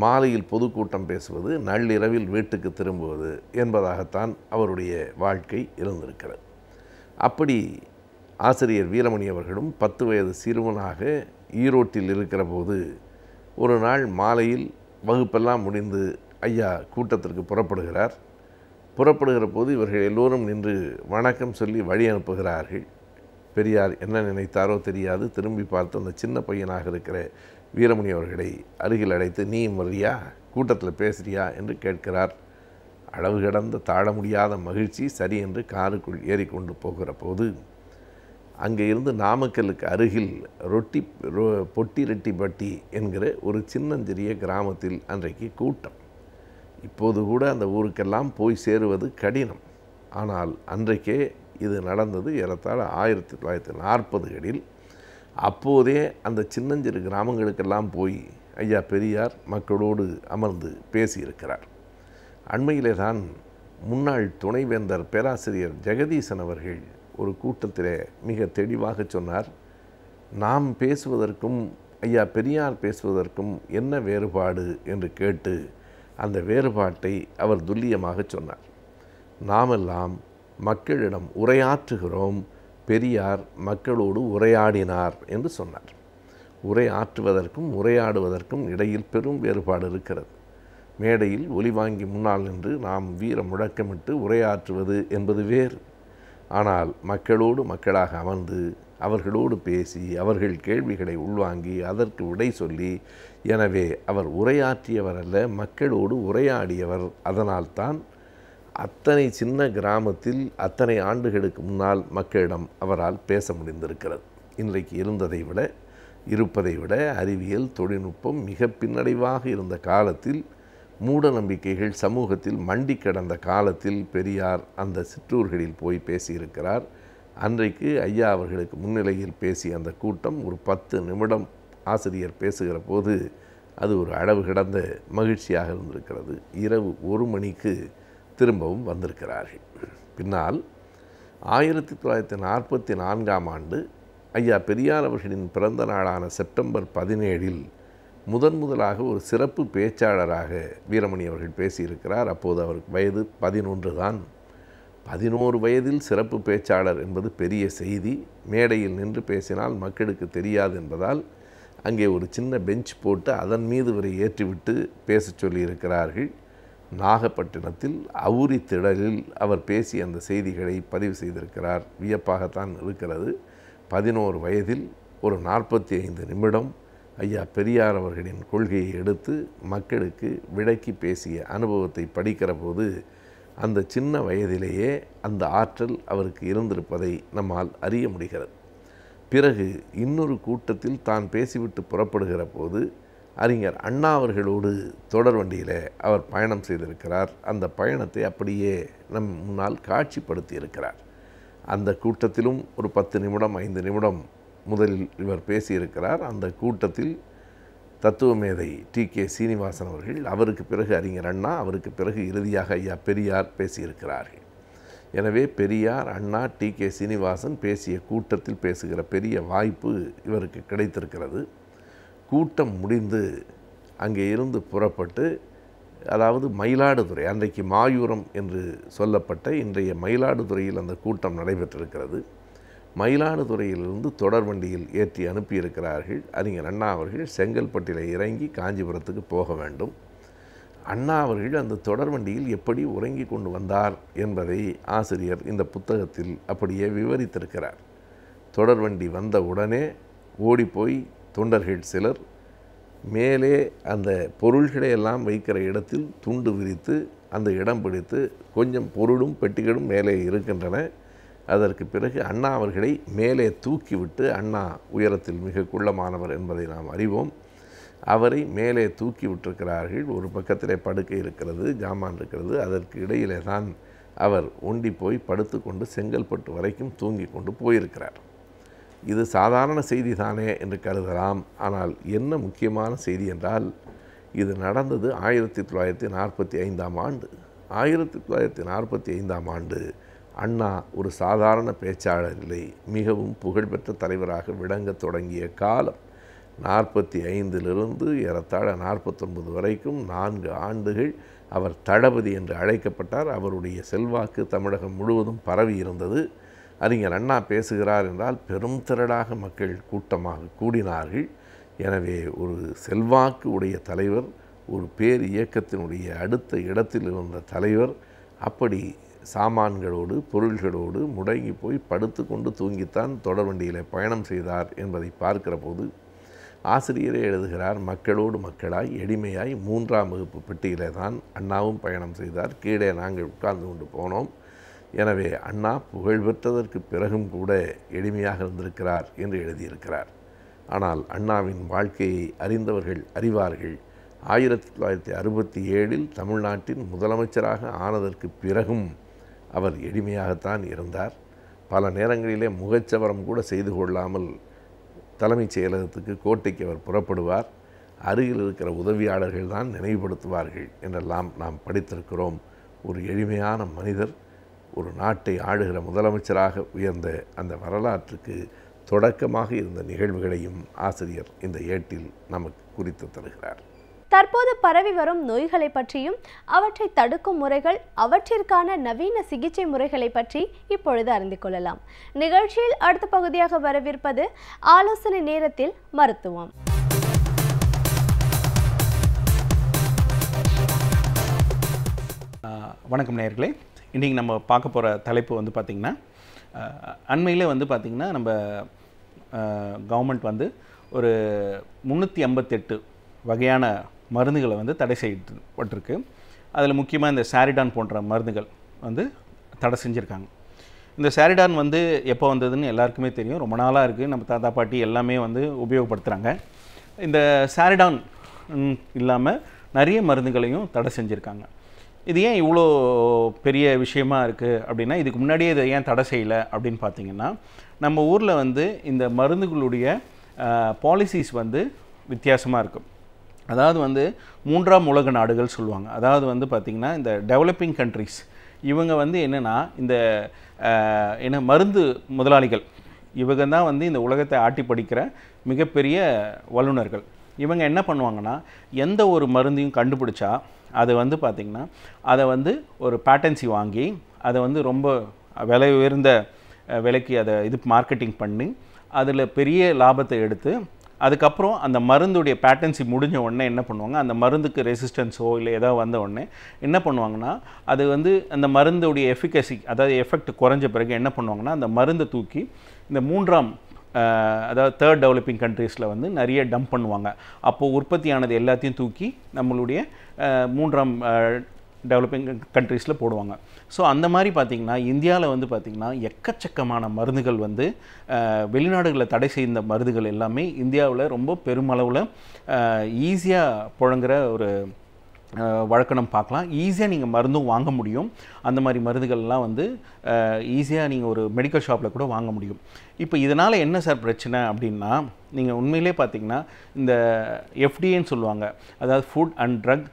Speaker 6: மாலையில் பொதுக்கூட்டம் பேசுவது, நள்ளிரவில் வீட்டுக்கு திரும்புவது என்பதாகத்தான் அவருடைய வாழ்க்கை இருந்திருக்கிறது. அப்படி ஆசிரியர் வீரமணி அவர்களும் 10 வயது சிறுவனாக ஈரோட்டில் இருக்கிற போது ஒரு நாள் மாலையில் வகுப்பெல்லாம் முடிந்து ஐயா கூட்டத்திற்கு புறப்படுகிறார். புறப்படுகிற போது இவர்கள் எல்லோரும் நின்று வணக்கம் சொல்லி வழி அனுப்புகிறார்கள். பெரியார் என்ன நினைத்தாரோ தெரியாது, திரும்பி பார்த்து அந்த சின்ன பையனாக இருக்கிற வீரமணி அவர்களை அருகில் அழைத்து, நீ வரியா, கூட்டத்தில் பேசுறியா என்று கேட்கிறார். அளவு கடந்த தாழ முடியாத மகிழ்ச்சி. சரி என்று காருக்குள் ஏறிக்கொண்டு போகிற போது அங்கே இருந்து நாமக்கலுக்கு அருகில் பொட்டிரெட்டிப்பட்டி என்கிற ஒரு சின்னஞ்சிறிய கிராமத்தில் அன்றைக்கு கூட்டம். இப்போது கூட அந்த ஊருக்கெல்லாம் போய் சேருவது கடினம். ஆனால் அன்றைக்கே இது நடந்தது. ஏறத்தாழ 1940களில். அப்போதே அந்த சின்னஞ்சிறு கிராமங்களுக்கெல்லாம் போய் ஐயா பெரியார் மக்களோடு அமர்ந்து பேசியிருக்கிறார். அண்மையிலே தான் முன்னாள் துணைவேந்தர் பேராசிரியர் ஜெகதீசன் அவர்கள் ஒரு கூட்டத்திலே மிக தெளிவாக சொன்னார், நாம் பேசுவதற்கும் ஐயா பெரியார் பேசுவதற்கும் என்ன வேறுபாடு என்று கேட்டு அந்த வேறுபாட்டை அவர் துல்லியமாக சொன்னார். நாமெல்லாம் மக்களிடம் உரையாற்றுகிறோம், பெரியார் மக்களோடு உரையாடினார் என்று சொன்னார். உரையாற்றுவதற்கும் உரையாடுவதற்கும் இடையில் பெரும் வேறுபாடு இருக்கிறது. மேடையில் ஒலி வாங்கி முன்னால் நின்று நாம் வீர முழக்கமிட்டு உரையாற்றுவது என்பது வேறு. ஆனால் மக்களோடு மக்களாக அமர்ந்து அவர்களோடு பேசி அவர்கள் கேள்விகளை உள்வாங்கி அதற்கு விடை சொல்லி, எனவே அவர் உரையாற்றியவர் அல்ல, மக்களோடு உரையாடியவர். அதனால்தான் அத்தனை சின்ன கிராமத்தில் அத்தனை ஆண்டுகளுக்கு முன்னால் மக்களிடம் அவரால் பேச முடிந்திருக்கிறது. இன்றைக்கு இருந்ததை விட இருப்பதை விட அறிவியல் தொழில்நுட்பம் மிக பின்னடைவாக இருந்த காலத்தில், மூட நம்பிக்கைகள் சமூகத்தில் மண்டி கிடந்த காலத்தில் பெரியார் அந்த சிற்றூர்களில் போய் பேசியிருக்கிறார். அன்றைக்கு ஐயா அவர்களுக்கு முன்னிலையில் பேசிய அந்த கூட்டம் ஒரு 10 நிமிடம் ஆசிரியர் பேசுகிற போது அது ஒரு அளவு கிடந்த மகிழ்ச்சியாக இருந்திருக்கிறது. இரவு 1 மணிக்கு திரும்பவும் வந்திருக்கிறார்கள். பின்னால் 1944ஆம் ஆண்டு ஐயா பெரியார் அவர்களின் பிறந்த நாளான செப்டம்பர் 17இல் முதலாக ஒரு சிறப்பு பேச்சாளராக வீரமணி அவர்கள் பேசியிருக்கிறார். அப்போது அவருக்கு வயது 11 தான். 11 வயதில் சிறப்பு பேச்சாளர் என்பது பெரிய செய்தி. மேடையில் நின்று பேசினால் மக்களுக்கு தெரியாது என்பதால் அங்கே ஒரு சின்ன பெஞ்ச் போட்டு அதன் மீது இவரை ஏற்றிவிட்டு பேச சொல்லியிருக்கிறார்கள். நாகப்பட்டினத்தில் அவுரி திடலில் அவர் பேசிய அந்த செய்திகளை பதிவு செய்திருக்கிறார். வியப்பாகத்தான் இருக்கிறது. 11 வயதில் ஒரு 45 நிமிடம் ஐயா பெரியார் அவர்களின் கொள்கையை எடுத்து மக்களுக்கு விளக்கி பேசிய அனுபவத்தை படிக்கிற போது அந்த சின்ன வயதிலேயே அந்த ஆற்றல் அவருக்கு இருந்திருப்பதை நம்மால் அறிய முடிகிறது. பிறகு இன்னொரு கூட்டத்தில் தான் பேசிவிட்டு புறப்படுகிற போது அறிஞர் அண்ணா அவர்களோடு தொடர் வண்டியில் அவர் பயணம் செய்திருக்கிறார். அந்த பயணத்தை அப்படியே நம் முன்னால் காட்சிப்படுத்தி இருக்கிறார். அந்த கூட்டத்திலும் ஒரு 10 நிமிடம் 5 நிமிடம் முதலில் இவர் பேசியிருக்கிறார். அந்த கூட்டத்தில் தத்துவமேதை டி.கே. சீனிவாசன் அவர்கள், அவருக்கு பிறகு அறிஞர் அண்ணா, அவருக்கு பிறகு இறுதியாக ஐயா பெரியார் பேசியிருக்கிறார்கள். எனவே பெரியார், அண்ணா, டி.கே. சீனிவாசன் பேசிய கூட்டத்தில் பேசுகிற பெரிய வாய்ப்பு இவருக்கு கிடைத்திருக்கிறது. கூட்டம் முடிந்து அங்கே இருந்து புறப்பட்டு, அதாவது மயிலாடுதுறை, அன்றைக்கு மாயூரம் என்று சொல்லப்பட்ட இன்றைய மயிலாடுதுறையில் அந்த கூட்டம் நடைபெற்றிருக்கிறது. மயிலாடுதுறையிலிருந்து தொடர் வண்டியில் ஏற்றி அனுப்பியிருக்கிறார்கள். அறிஞர் அண்ணா அவர்கள் செங்கல்பட்டில் இறங்கி காஞ்சிபுரத்துக்கு போக வேண்டும். அண்ணா அவர்கள் அந்த தொடர் வண்டியில் எப்படி உறங்கி கொண்டு வந்தார் என்பதை ஆசிரியர் இந்த புத்தகத்தில் அப்படியே விவரித்திருக்கிறார். தொடர் வண்டி வந்த உடனே ஓடிப்போய் தொண்டர்கள் சிலர் மேலே அந்த பொருள்களை எல்லாம் வைக்கிற இடத்தில் துண்டு விரித்து அந்த இடம் பிடித்து, கொஞ்சம் பொருளும் பெட்டிகளும் மேலே இருக்கின்றன. அதற்கு பிறகு அண்ணா அவர்களை மேலே தூக்கிவிட்டு, அண்ணா உயரத்தில் மிக குள்ளமானவர் என்பதை நாம் அறிவோம், அவரை மேலே தூக்கி விட்டிருக்கிறார்கள். ஒரு பக்கத்திலே படுக்கை இருக்கிறது, ஜாமான் இருக்கிறது. அதற்கு இடையிலே தான் அவர் ஒண்டி போய் படுத்து கொண்டு செங்கல்பட்டு வரைக்கும் தூங்கி கொண்டு போயிருக்கிறார். இது சாதாரண செய்தி தானே என்று கருதலாம். ஆனால் என்ன முக்கியமான செய்தி என்றால், இது நடந்தது 1945ஆம் ஆண்டு. 1945ஆம் ஆண்டு அண்ணா ஒரு சாதாரண பேச்சாளர் இல்லை, மிகவும் புகழ்பெற்ற தலைவராக விளங்க தொடங்கிய காலம். 45லிருந்து ஏறத்தாழ 49 வரைக்கும் 4 ஆண்டுகள் அவர் தளபதி என்று அழைக்கப்பட்டார். அவருடைய செல்வாக்கு தமிழகம் முழுவதும் பரவி இருந்தது. அறிஞர் அண்ணா பேசுகிறார் என்றால் பெரும் திரளாக மக்கள் கூட்டமாக கூடினார்கள். எனவே ஒரு செல்வாக்கு உடைய தலைவர், ஒரு பேர் இயக்கத்தினுடைய அடுத்த இடத்தில் இருந்த தலைவர், அப்படி சாமான்களோடு பொருள்களோடு முடங்கி போய் படுத்து கொண்டு தூங்கித்தான் தொடர் வண்டியில் பயணம் செய்தார் என்பதை பார்க்கிற போது ஆசிரியரே எழுதுகிறார், மக்களோடு மக்களாய் எளிமையாய் 3ஆம் வகுப்பு பெட்டியிலே தான் அண்ணாவும் பயணம் செய்தார். கீழே நாங்கள் உட்கார்ந்து கொண்டு போனோம். எனவே அண்ணா புகழ்பெற்றதற்கு பிறகும் கூட எளிமையாக இருந்திருக்கிறார் என்று எழுதியிருக்கிறார். ஆனால் அண்ணாவின் வாழ்க்கையை அறிந்தவர்கள் அறிவார்கள். 1967இல் தமிழ்நாட்டின் முதலமைச்சராக ஆனதற்கு பிறகும் அவர் எளிமையாகத்தான் இருந்தார். பல நேரங்களிலே முகச்சவரம் கூட செய்து கொள்ளாமல் தலைமைச் செயலகத்துக்கு, கோட்டைக்கு அவர் புறப்படுவார். அருகில் இருக்கிற உதவியாளர்கள் தான் நினைவுபடுத்துவார்கள் என்றெல்லாம் நாம் படித்திருக்கிறோம். ஒரு எளிமையான மனிதர், ஒரு நாட்டை ஆளுகிற முதலமைச்சராக உயர்ந்த அந்த வரலாற்றுக்கு தொடக்கமாக இருந்த நிகழ்வுகளையும் ஆசிரியர் இந்த ஏட்டில் நமக்கு குறித்து தருகிறார்.
Speaker 1: தற்போது பரவி வரும் நோய்களை பற்றியும் அவற்றை தடுக்கும் முறைகள், அவற்றிற்கான நவீன சிகிச்சை முறைகளை பற்றி இப்பொழுது அறிந்து கொள்ளலாம். நிகழ்ச்சியில் அடுத்த பகுதியாக வரவிருப்பது ஆலோசனை நேரத்தில் மருத்துவம்.
Speaker 2: வணக்கம் நேயர்களே. இன்றைக்கி நம்ம பார்க்க போகிற தலைப்பு வந்து பார்த்திங்கன்னா, அண்மையில் வந்து பார்த்திங்கன்னா நம்ம கவர்மெண்ட் வந்து ஒரு 358 வகையான மருந்துகளை வந்து தடை செய்யப்பட்டிருக்கு. அதில் முக்கியமாக இந்த சாரிடான் போன்ற மருந்துகள்,
Speaker 7: வந்து தடை செஞ்சுருக்காங்க. இந்த சாரிடான் வந்து எப்போ வந்ததுன்னு எல்லாருக்குமே தெரியும், ரொம்ப நாளாக இருக்குது, நம்ம தாத்தா பாட்டி எல்லாமே வந்து உபயோகப்படுத்துகிறாங்க. இந்த சாரிடான் இல்லாமல் நிறைய மருந்துகளையும் தடை செஞ்சுருக்காங்க. இது ஏன் இவ்வளோ பெரிய விஷயமா இருக்குது அப்படின்னா, இதுக்கு முன்னாடியே இதை ஏன் தடை செய்யலை அப்படின்னு பார்த்திங்கன்னா, நம்ம ஊரில் வந்து இந்த மருந்துகளுடைய பாலிசிஸ் வந்து வித்தியாசமாக இருக்கும். அதாவது வந்து மூன்றாம் உலக நாடுகள் சொல்லுவாங்க. அதாவது வந்து பார்த்திங்கன்னா இந்த டெவலப்பிங் கண்ட்ரிஸ் இவங்க வந்து என்னென்னா இந்த மருந்து முதலாளிகள் இவங்க தான் வந்து இந்த உலகத்தை ஆட்டி படிக்கிற மிகப்பெரிய வல்லுநர்கள். இவங்க என்ன பண்ணுவாங்கன்னா, எந்த ஒரு மருந்தையும் கண்டுபிடிச்சா அதை வந்து பார்த்திங்கன்னா அதை வந்து ஒரு பேட்டன்சி வாங்கி அதை வந்து ரொம்ப விலை உயர்ந்த விலைக்கு அதை மார்க்கெட்டிங் பண்ணி அதில் பெரிய லாபத்தை எடுத்து அதுக்கப்புறம் அந்த மருந்துடைய பேட்டன்சி முடிஞ்ச உடனே என்ன பண்ணுவாங்க, அந்த மருந்துக்கு ரெசிஸ்டன்ஸோ இல்லை ஏதாவது வந்த உடனே என்ன பண்ணுவாங்கன்னா, அது வந்து அந்த மருந்துடைய எஃபிகசி அதாவது எஃபெக்ட் குறைஞ்ச பிறகு என்ன பண்ணுவாங்கன்னா, அந்த மருந்தை தூக்கி இந்த மூன்றாம் அதாவது தேர்ட் டெவலப்பிங் கண்ட்ரீஸில் வந்து நிறைய டம்ப் பண்ணுவாங்க. அப்போது உற்பத்தியானது எல்லாத்தையும் தூக்கி நம்மளுடைய மூன்றாம் டெவலப்பிங் கண்ட்ரீஸில் போடுவாங்க. ஸோ அந்த மாதிரி பார்த்திங்கன்னா இந்தியாவில் வந்து பார்த்திங்கன்னா எக்கச்சக்கமான மருந்துகள் வந்து வெளிநாடுகளில் தடை செய்த மருந்துகள் எல்லாமே இந்தியாவில் ரொம்ப பெருமளவில் ஈஸியாக புழங்குற ஒரு வழக்கம் பார்க்கலாம். ஈஸியாக நீங்கள் மருந்தும் வாங்க முடியும். அந்த மாதிரி மருந்துகள்லாம் வந்து ஈஸியாக நீங்கள் ஒரு மெடிக்கல் ஷாப்பில் கூட வாங்க முடியும். இப்போ இதனால் என்ன சார் பிரச்சனை அப்படின்னா, நீங்கள் உண்மையிலே பார்த்திங்கன்னா இந்த எஃப்டிஏன்னு சொல்லுவாங்க, அதாவது food and drug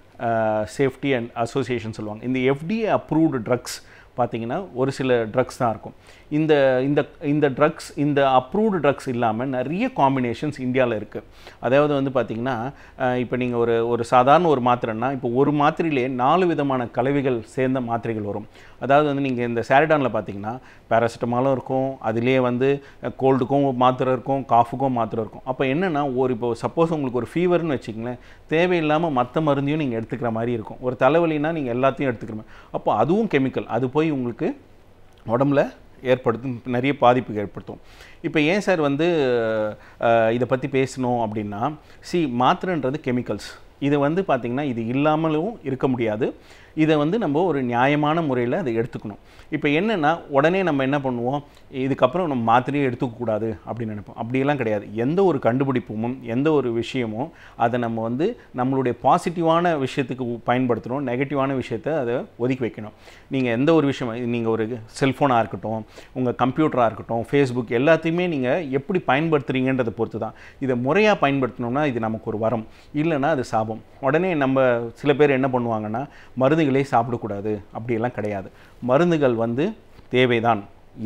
Speaker 7: safety and association சொல்லுவாங்க. இந்த எஃப்டிஏ அப்ரூவ்டு ட்ரக்ஸ் பார்த்திங்கன்னா ஒரு சில ட்ரக்ஸ் தான் இருக்கும். இந்த இந்த இந்த ட்ரக்ஸ் இந்த அப்ரூவ்டு ட்ரக்ஸ் இல்லாமல் நிறைய காம்பினேஷன்ஸ் இந்தியாவில் இருக்குது. அதாவது வந்து பார்த்திங்கன்னா இப்போ நீங்கள் ஒரு சாதாரண ஒரு மாத்திரைன்னா இப்போ ஒரு மாத்திரையிலே 4 விதமான கலவைகள் சேர்ந்த மாத்திரைகள் வரும். அதாவது வந்து நீங்கள் இந்த சாரிடானில் பார்த்திங்கன்னா பேராசிட்டமாலும் இருக்கும், அதிலே வந்து கோல்டுக்கும் மாத்திரை இருக்கும், காஃபுக்கும் மாத்திரை இருக்கும். அப்போ என்னென்னா இப்போ சப்போஸ் உங்களுக்கு ஒரு ஃபீவர்னு வச்சுக்கங்களேன், தேவையில்லாமல் மற்ற மருந்தையும் நீங்கள் எடுத்துக்கிற மாதிரி இருக்கும். ஒரு தலைவலினா நீங்கள் எல்லாத்தையும் எடுத்துக்கிற மாதிரி, அப்போ அதுவும் கெமிக்கல், அது போய் உங்களுக்கு உடம்புல ஏற்படுத்தும், நிறைய பாதிப்புகள் ஏற்படுத்தும். இப்போ ஏன் சார் வந்து இதை பற்றி பேசணும் அப்படின்னா, மாத்திரைன்றது கெமிக்கல்ஸ். இது வந்து பார்த்திங்கன்னா இது இல்லாமலும் இருக்க முடியாது. இதை வந்து நம்ம ஒரு நியாயமான முறையில் அதை எடுத்துக்கணும். இப்போ என்னென்னா உடனே நம்ம என்ன பண்ணுவோம், இதுக்கப்புறம் நம்ம மாத்திரையே எடுத்துக்கக்கூடாது அப்படின்னு நினைப்போம். அப்படியெல்லாம் கிடையாது. எந்த ஒரு கண்டுபிடிப்பும் எந்த ஒரு விஷயமும் அதை நம்ம வந்து நம்மளுடைய பாசிட்டிவான விஷயத்துக்கு பயன்படுத்தணும், நெகட்டிவான விஷயத்தை அதை ஒதுக்கி வைக்கணும். நீங்கள் எந்த ஒரு விஷயம், நீங்கள் ஒரு செல்ஃபோனாக இருக்கட்டும், உங்கள் கம்ப்யூட்டராக இருக்கட்டும், ஃபேஸ்புக், எல்லாத்தையுமே நீங்கள் எப்படி பயன்படுத்துகிறீங்கன்றதை பொறுத்து தான். இதை முறையாக பயன்படுத்தணும்னா இது நமக்கு ஒரு வரம், இல்லைன்னா அது சாபம். உடனே நம்ம சில பேர் என்ன பண்ணுவாங்கன்னா, மருந்துகளே சாப்பிடக்கூடாது, அப்படியெல்லாம் கிடையாது. மருந்துகள் வந்து தேவைதான்.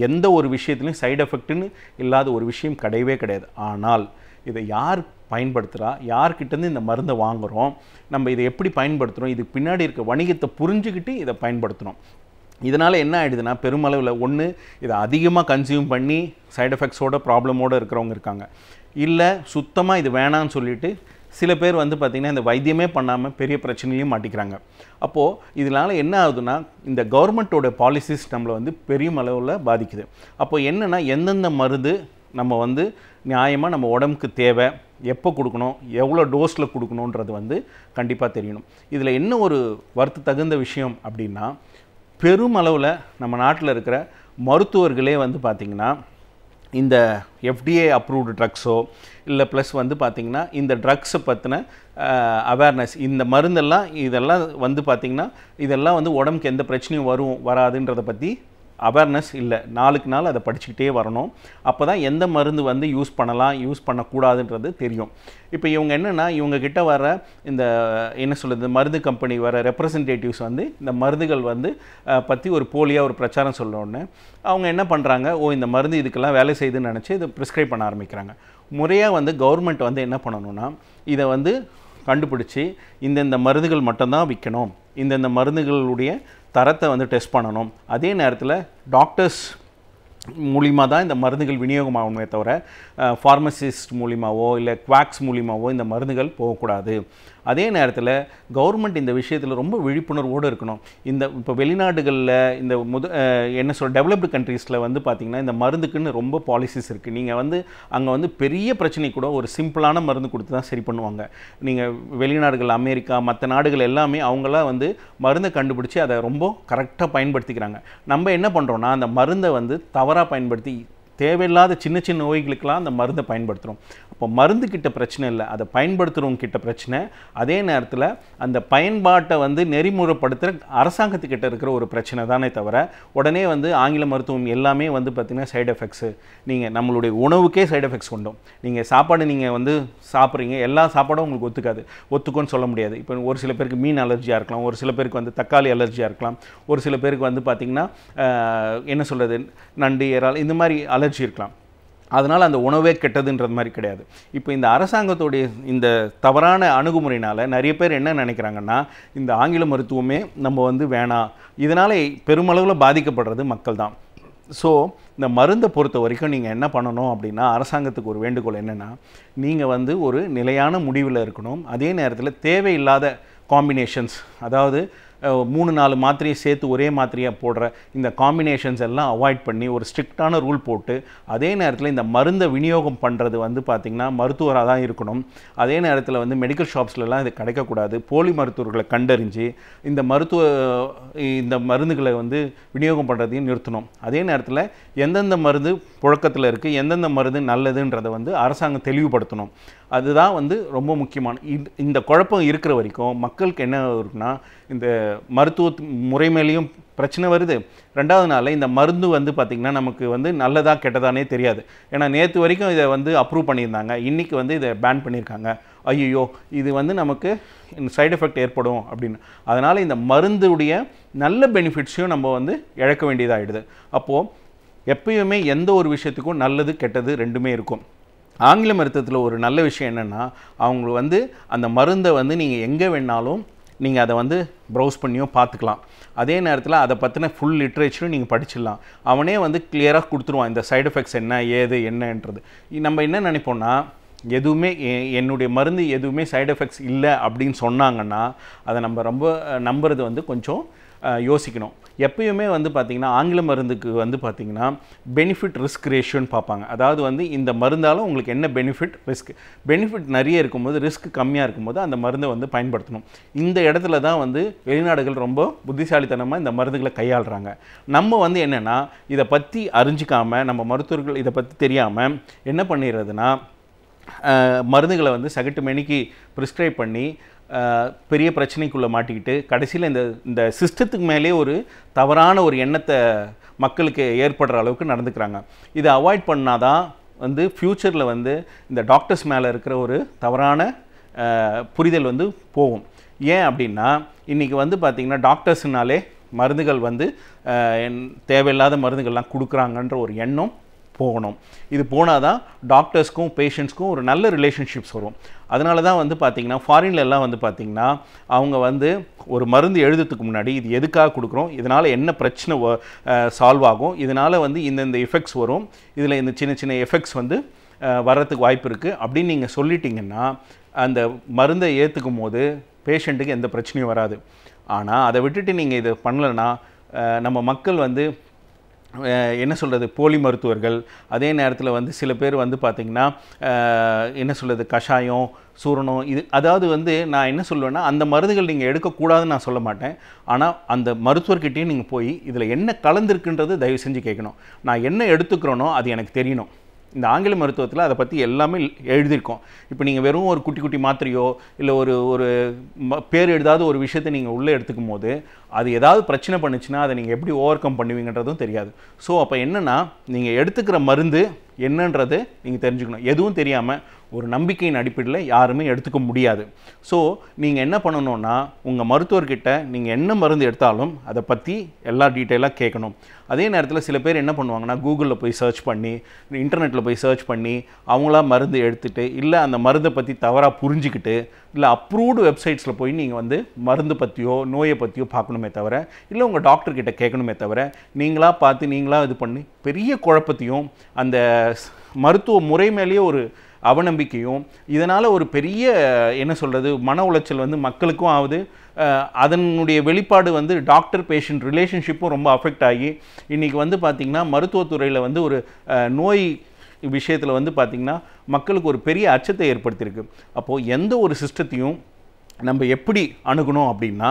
Speaker 7: எந்த ஒரு விஷயத்துலையும் சைடு எஃபெக்ட்னு இல்லாத ஒரு விஷயம் கிடையவே கிடையாது. ஆனால் இதை யார் பயன்படுத்துகிறா, யார்கிட்டேருந்து இந்த மருந்தை வாங்குகிறோம், நம்ம இதை எப்படி பயன்படுத்துகிறோம், இதுக்கு பின்னாடி இருக்க வணிகத்தை புரிஞ்சுக்கிட்டு இதை பயன்படுத்தணும். இதனால் என்ன ஆகிடுதுன்னா, பெருமளவில் ஒன்று இதை அதிகமாக கன்சியூம் பண்ணி சைடு எஃபெக்ட்ஸோட ப்ராப்ளமோடு இருக்கிறவங்க இருக்காங்க. இல்லை சுத்தமாக இது வேணான்னு சொல்லிவிட்டு சில பேர் வந்து பார்த்திங்கன்னா இந்த வைத்தியமே பண்ணாமல் பெரிய பிரச்சனையும் மாட்டிக்கிறாங்க. அப்போது இதனால் என்ன ஆகுதுன்னா, இந்த கவர்மெண்ட்டோட பாலிசிஸ் நம்மளை வந்து பெரிய அளவில் பாதிக்குது. அப்போ என்னென்னா, எந்தெந்த மருந்து நம்ம வந்து நியாயமாக நம்ம உடம்புக்கு தேவை, எப்போ கொடுக்கணும், எவ்வளோ டோஸில் கொடுக்கணுன்றது வந்து கண்டிப்பாக தெரியணும். இதில் என்ன ஒரு வருத்தத்தகுந்த விஷயம் அப்படின்னா, பெருமளவில் நம்ம நாட்டில் இருக்கிற மருத்துவர்களே வந்து பார்த்திங்கன்னா இந்த எஃப்டிஏ அப்ரூவ்டு ட்ரக்ஸோ இல்லை ப்ளஸ் வந்து பார்த்திங்கன்னா இந்த ட்ரக்ஸை பற்றின அவேர்னஸ், இந்த மருந்தெல்லாம் இதெல்லாம் வந்து பார்த்திங்கன்னா இதெல்லாம் வந்து உடம்புக்கு எந்த பிரச்சனையும் வராதுன்றதை பற்றி அவேர்னஸ் இல்லை. நாளுக்கு நாள் அதை படிச்சுக்கிட்டே வரணும். அப்போ தான் எந்த மருந்து வந்து யூஸ் பண்ணலாம், யூஸ் பண்ணக்கூடாதுன்றது தெரியும். இப்போ இவங்க என்னென்னா, இவங்கக்கிட்ட வர இந்த என்ன சொல்கிறது, மருந்து கம்பெனி வர ரெப்ரசன்டேட்டிவ்ஸ் வந்து இந்த மருந்துகள் வந்து பற்றி ஒரு போலியாக ஒரு பிரச்சாரம் சொல்லணுன்னு அவங்க என்ன பண்ணுறாங்க, இந்த மருந்து இதுக்கெல்லாம் வேலை செய்யுதுன்னு நினச்சி இதை ப்ரிஸ்கிரைப் பண்ண ஆரம்பிக்கிறாங்க. முறையாக வந்து கவர்மெண்ட் வந்து என்ன பண்ணணும்னா, இதை வந்து கண்டுபிடிச்சி இந்தந்த மருந்துகள் மட்டும்தான் விற்கணும், இந்தந்த மருந்துகளுடைய தரத்தை வந்து டெஸ்ட் பண்ணணும். அதே நேரத்தில் டாக்டர்ஸ் மூலிமா தான் இந்த மருந்துகள் விநியோகமாகணுமே தவிர ஃபார்மசிஸ்ட் மூலிமாவோ இல்லை குவாக்ஸ் மூலிமாவோ இந்த மருந்துகள் போகக்கூடாது. அதே நேரத்தில் கவர்மெண்ட் இந்த விஷயத்தில் ரொம்ப விழிப்புணர்வோடு இருக்கணும். இந்த இப்போ வெளிநாடுகளில் இந்த என்ன டெவலப்டு கண்ட்ரீஸில் வந்து பார்த்திங்கன்னா இந்த மருந்துக்குன்னு ரொம்ப பாலிசிஸ் இருக்குது. நீங்கள் வந்து அங்கே வந்து பெரிய பிரச்சனை கூட ஒரு சிம்பிளான மருந்து கொடுத்து தான் சரி பண்ணுவாங்க. நீங்கள் வெளிநாடுகள் அமெரிக்கா மற்ற நாடுகள் எல்லாமே அவங்களாம் வந்து மருந்தை கண்டுபிடிச்சி அதை ரொம்ப கரெக்டாக பயன்படுத்திக்கிறாங்க. நம்ம என்ன பண்ணுறோன்னா அந்த மருந்தை வந்து தவறாக பயன்படுத்தி தேவையில்லாத சின்ன சின்ன நோய்களுக்கெல்லாம் அந்த மருந்தை பயன்படுத்துகிறோம். அப்போ மருந்து கிட்ட பிரச்சனை இல்லை, அதை பயன்படுத்துகிறவங்க கிட்ட பிரச்சனை. அதே நேரத்தில் அந்த பயன்பாட்டை வந்து நெறிமுறைப்படுத்துகிற அரசாங்கத்துக்கிட்ட இருக்கிற ஒரு பிரச்சனை தானே தவிர உடனே வந்து ஆங்கில மருத்துவம் எல்லாமே வந்து பார்த்திங்கன்னா சைடு எஃபெக்ட்ஸு. நீங்கள் நம்மளுடைய உணவுக்கே சைடு எஃபெக்ட்ஸ் கொண்டோம். நீங்கள் சாப்பாடு நீங்கள் வந்து சாப்பிட்றீங்க, எல்லா சாப்பாடும் உங்களுக்கு ஒத்துக்கோன்னு சொல்ல முடியாது. இப்போ ஒரு சில பேருக்கு மீன் அலர்ஜியாக இருக்கலாம், ஒரு சில பேருக்கு வந்து தக்காளி அலர்ஜியாக இருக்கலாம், ஒரு சில பேருக்கு வந்து பார்த்திங்கன்னா என்ன சொல்கிறது நண்டு இறால் இந்த மாதிரி அலர்ஜி இருக்கலாம். அதனால் அந்த உணவே கெட்டதுன்றது மாதிரி கிடையாது. இப்போ இந்த அரசாங்கத்துடைய இந்த தவறான அணுகுமுறையினால் நிறைய பேர் என்ன நினைக்கிறாங்கன்னா இந்த ஆங்கில மருத்துவமே நம்ம வந்து வேணாம், இதனால் பெருமளவில் பாதிக்கப்படுறது மக்கள் தான். ஸோ இந்த மருந்தை பொறுத்த வரைக்கும் நீங்கள் என்ன பண்ணணும் அப்படின்னா அரசாங்கத்துக்கு ஒரு வேண்டுகோள் என்னென்னா நீங்கள் வந்து ஒரு நிலையான முடிவில் இருக்கணும். அதே நேரத்தில் தேவையில்லாத காம்பினேஷன்ஸ், அதாவது 3-4 மாத்திரையை சேர்த்து ஒரே மாத்திரையாக போடுற இந்த காம்பினேஷன்ஸ் எல்லாம் அவாய்ட் பண்ணி ஒரு ஸ்ட்ரிக்டான ரூல் போட்டு அதே நேரத்தில் இந்த மருந்தை விநியோகம் பண்ணுறது வந்து பார்த்திங்கன்னா மருத்துவராக தான் இருக்கணும். அதே நேரத்தில் வந்து மெடிக்கல் ஷாப்ஸ்லலாம் இது கிடைக்கக்கூடாது. போலி மருத்துவர்களை கண்டறிஞ்சு இந்த மருந்துகளை வந்து விநியோகம் பண்ணுறதையும் நிறுத்தணும். அதே நேரத்தில் எந்தெந்த மருந்து புழக்கத்தில் இருக்குது, எந்தெந்த மருந்து நல்லதுன்றதை வந்து அரசாங்கம் தெளிவுபடுத்தணும். அதுதான் வந்து ரொம்ப முக்கியமான. இந்த குழப்பம் இருக்கிற வரைக்கும் மக்களுக்கு என்ன இருக்குன்னா இந்த மருத்துவ முறை மேலேயும் பிரச்சனை வருது. ரெண்டாவது நாளில் இந்த மருந்து வந்து பார்த்திங்கன்னா நமக்கு வந்து நல்லதா கெட்டதானே தெரியாது. ஏன்னா நேற்று வரைக்கும் இதை வந்து அப்ரூவ் பண்ணியிருந்தாங்க, இன்றைக்கி வந்து இதை பேன் பண்ணியிருக்காங்க. ஐயோ இது வந்து நமக்கு சைடு எஃபெக்ட் ஏற்படும் அப்படின்னு. அதனால் இந்த மருந்துடைய நல்ல பெனிஃபிட்ஸையும் நம்ம வந்து இழக்க வேண்டியதாகிடுது. அப்போது எப்பயுமே எந்த ஒரு விஷயத்துக்கும் நல்லது கெட்டது ரெண்டுமே இருக்கும். ஆங்கில மருத்துவத்தில் ஒரு நல்ல விஷயம் என்னென்னா அவங்க வந்து அந்த மருந்தை வந்து நீங்கள் எங்கே வேணாலும் நீங்கள் அதை வந்து ப்ரௌஸ் பண்ணியோ பார்த்துக்கலாம். அதே நேரத்தில் அதை பற்றின ஃபுல் லிட்ரேச்சரும் நீங்கள் படிச்சிடலாம். அவனே வந்து கிளியராக கொடுத்துருவான் இந்த சைடு எஃபெக்ட்ஸ் என்ன ஏது என்னன்றது. நம்ம என்ன நினைப்போம்னா எதுவுமே என்னுடைய மருந்து எதுவுமே சைடு எஃபெக்ட்ஸ் இல்லை அப்படின்னு சொன்னாங்கன்னா அதை நம்ம ரொம்ப நம்புறது வந்து கொஞ்சம் யோசிக்கணும். எப்பயுமே வந்து பார்த்திங்கன்னா ஆங்கில மருந்துக்கு வந்து பார்த்திங்கன்னா பெனிஃபிட் ரிஸ்க் ரேஷியோன்னு பார்ப்பாங்க. அதாவது வந்து இந்த மருந்தால் உங்களுக்கு என்ன பெனிஃபிட் நிறைய இருக்கும்போது ரிஸ்க் கம்மியாக இருக்கும்போது அந்த மருந்தை வந்து பயன்படுத்தணும். இந்த இடத்துல தான் வந்து வெளிநாடுகள் ரொம்ப புத்திசாலித்தனமாக இந்த மருந்துகளை கையாளுறாங்க. நம்ம வந்து என்னென்னா இதை பற்றி அறிஞ்சிக்காமல் நம்ம மருத்துவர்கள் இதை பற்றி தெரியாமல் என்ன பண்ணிடுறதுன்னா மருந்துகளை வந்து சகட்டு மெனிக்கு ப்ரிஸ்கிரைப் பண்ணி பெரிய பிரச்சனைக்குள்ளே மாட்டிக்கிட்டு கடைசியில் இந்த சிஸ்டத்துக்கு மேலே ஒரு தவறான ஒரு எண்ணத்தை மக்களுக்கு ஏற்படுற அளவுக்கு நடந்துக்கிறாங்க. இதை அவாய்ட் பண்ணாதான் வந்து ஃப்யூச்சரில் வந்து இந்த டாக்டர்ஸ் மேலே இருக்கிற ஒரு தவறான புரிதல் வந்து போகும். ஏன் அப்படின்னா இன்றைக்கி வந்து பார்த்திங்கன்னா டாக்டர்ஸ்னாலே மருந்துகள் வந்து தேவையில்லாத மருந்துகள்லாம் கொடுக்குறாங்கன்ற ஒரு எண்ணம் போகணும். இது போனால் தான் டாக்டர்ஸ்க்கும் பேஷண்ட்ஸ்க்கும் ஒரு நல்ல ரிலேஷன்ஷிப்ஸ் வரும். அதனால தான் வந்து பார்த்திங்கன்னா ஃபாரின்லலாம் வந்து பார்த்திங்கன்னா அவங்க வந்து ஒரு மருந்து எழுதுறதுக்கு முன்னாடி இது எதுக்காக கொடுக்குறோம், இதனால் என்ன பிரச்சனை சால்வ் ஆகும், இதனால் வந்து இந்த எஃபெக்ட்ஸ் வரும், இதில் இந்த சின்ன சின்ன எஃபெக்ட்ஸ் வந்து வர்றதுக்கு வாய்ப்பு இருக்குது அப்படின்னு நீங்கள் சொல்லிட்டீங்கன்னா அந்த மருந்தை ஏற்றுக்கும் போது பேஷண்ட்டுக்கு எந்த பிரச்சனையும் வராது. ஆனால் அதை விட்டுட்டு நீங்கள் இதை பண்ணலைன்னா நம்ம மக்கள் வந்து என்ன சொல்கிறது போலி மருத்துவர்கள், அதே நேரத்தில் வந்து சில பேர் வந்து பார்த்திங்கன்னா என்ன சொல்கிறது கஷாயம் சூரணம் இது அதாவது வந்து நான் என்ன சொல்லுவேன்னா அந்த மருந்துகள் நீங்கள் எடுக்கக்கூடாதுன்னு நான் சொல்ல மாட்டேன். ஆனால் அந்த மருத்துவர்கிட்டையும் நீங்கள் போய் இதில் என்ன கலந்துருக்குன்றது தயவு செஞ்சு கேட்கணும். நான் என்ன எடுத்துக்கிறேனோ அது எனக்கு தெரியணும். இந்த ஆங்கில மருத்துவத்தில் அதை பற்றி எல்லாமே எழுதியிருக்கோம். இப்போ நீங்கள் வெறும் ஒரு குட்டி குட்டி மாத்திரையோ இல்லை ஒரு பேர் எழுதாத ஒரு விஷயத்தை நீங்கள் உள்ளே எடுத்துக்கும் போது அது ஏதாவது பிரச்சனை பண்ணுச்சுன்னா அதை நீங்கள் எப்படி ஓவர் கம் பண்ணுவீங்கன்றதும் தெரியாது. ஸோ அப்போ என்னென்னா நீங்கள் எடுத்துக்கிற மருந்து என்னன்றது நீங்கள் தெரிஞ்சுக்கணும். எதுவும் தெரியாமல் ஒரு நம்பிக்கையின் அடிப்படையில் யாருமே எடுத்துக்க முடியாது. ஸோ நீங்கள் என்ன பண்ணணுன்னா உங்கள் மருத்துவர்கிட்ட நீங்கள் என்ன மருந்து எடுத்தாலும் அதை பற்றி எல்லா டீட்டெயிலாக கேட்கணும். அதே நேரத்தில் சில பேர் என்ன பண்ணுவாங்கன்னா கூகுளில் போய் சர்ச் பண்ணி இன்டர்நெட்டில் போய் சர்ச் பண்ணி அவங்களா மருந்து எடுத்துகிட்டு இல்லை அந்த மருந்தை பற்றி தவறாக புரிஞ்சுக்கிட்டு இல்லை அப்ரூவ்டு வெப்சைட்ஸில் போய் நீங்கள் வந்து மருந்து பற்றியோ நோயை பற்றியோ பார்க்கணுமே கேட்கணுமே தவிர, இல்லை உங்கள் டாக்டர்கிட்ட கேட்கணுமே தவிர, நீங்களாக பார்த்து நீங்களாக இது பண்ணி பெரிய குழப்பத்தையும் அந்த மருத்துவ முறை மேலேயே ஒரு அவநம்பிக்கையும், இதனால் ஒரு பெரிய என்ன சொல்கிறது மன உளைச்சல் வந்து மக்களுக்கும் ஆகுது. அதனுடைய வெளிப்பாடு வந்து டாக்டர் பேஷண்ட் ரிலேஷன்ஷிப்பும் ரொம்ப அஃபெக்ட் ஆகி இன்றைக்கி வந்து பார்த்திங்கன்னா மருத்துவத்துறையில் வந்து ஒரு நோய் விஷயத்தில் வந்து பார்த்திங்கன்னா மக்களுக்கு ஒரு பெரிய அச்சத்தை ஏற்படுத்தியிருக்கு. அப்போது எந்த ஒரு சிஸ்டத்தையும் நம்ம எப்படி அணுகணும் அப்படின்னா,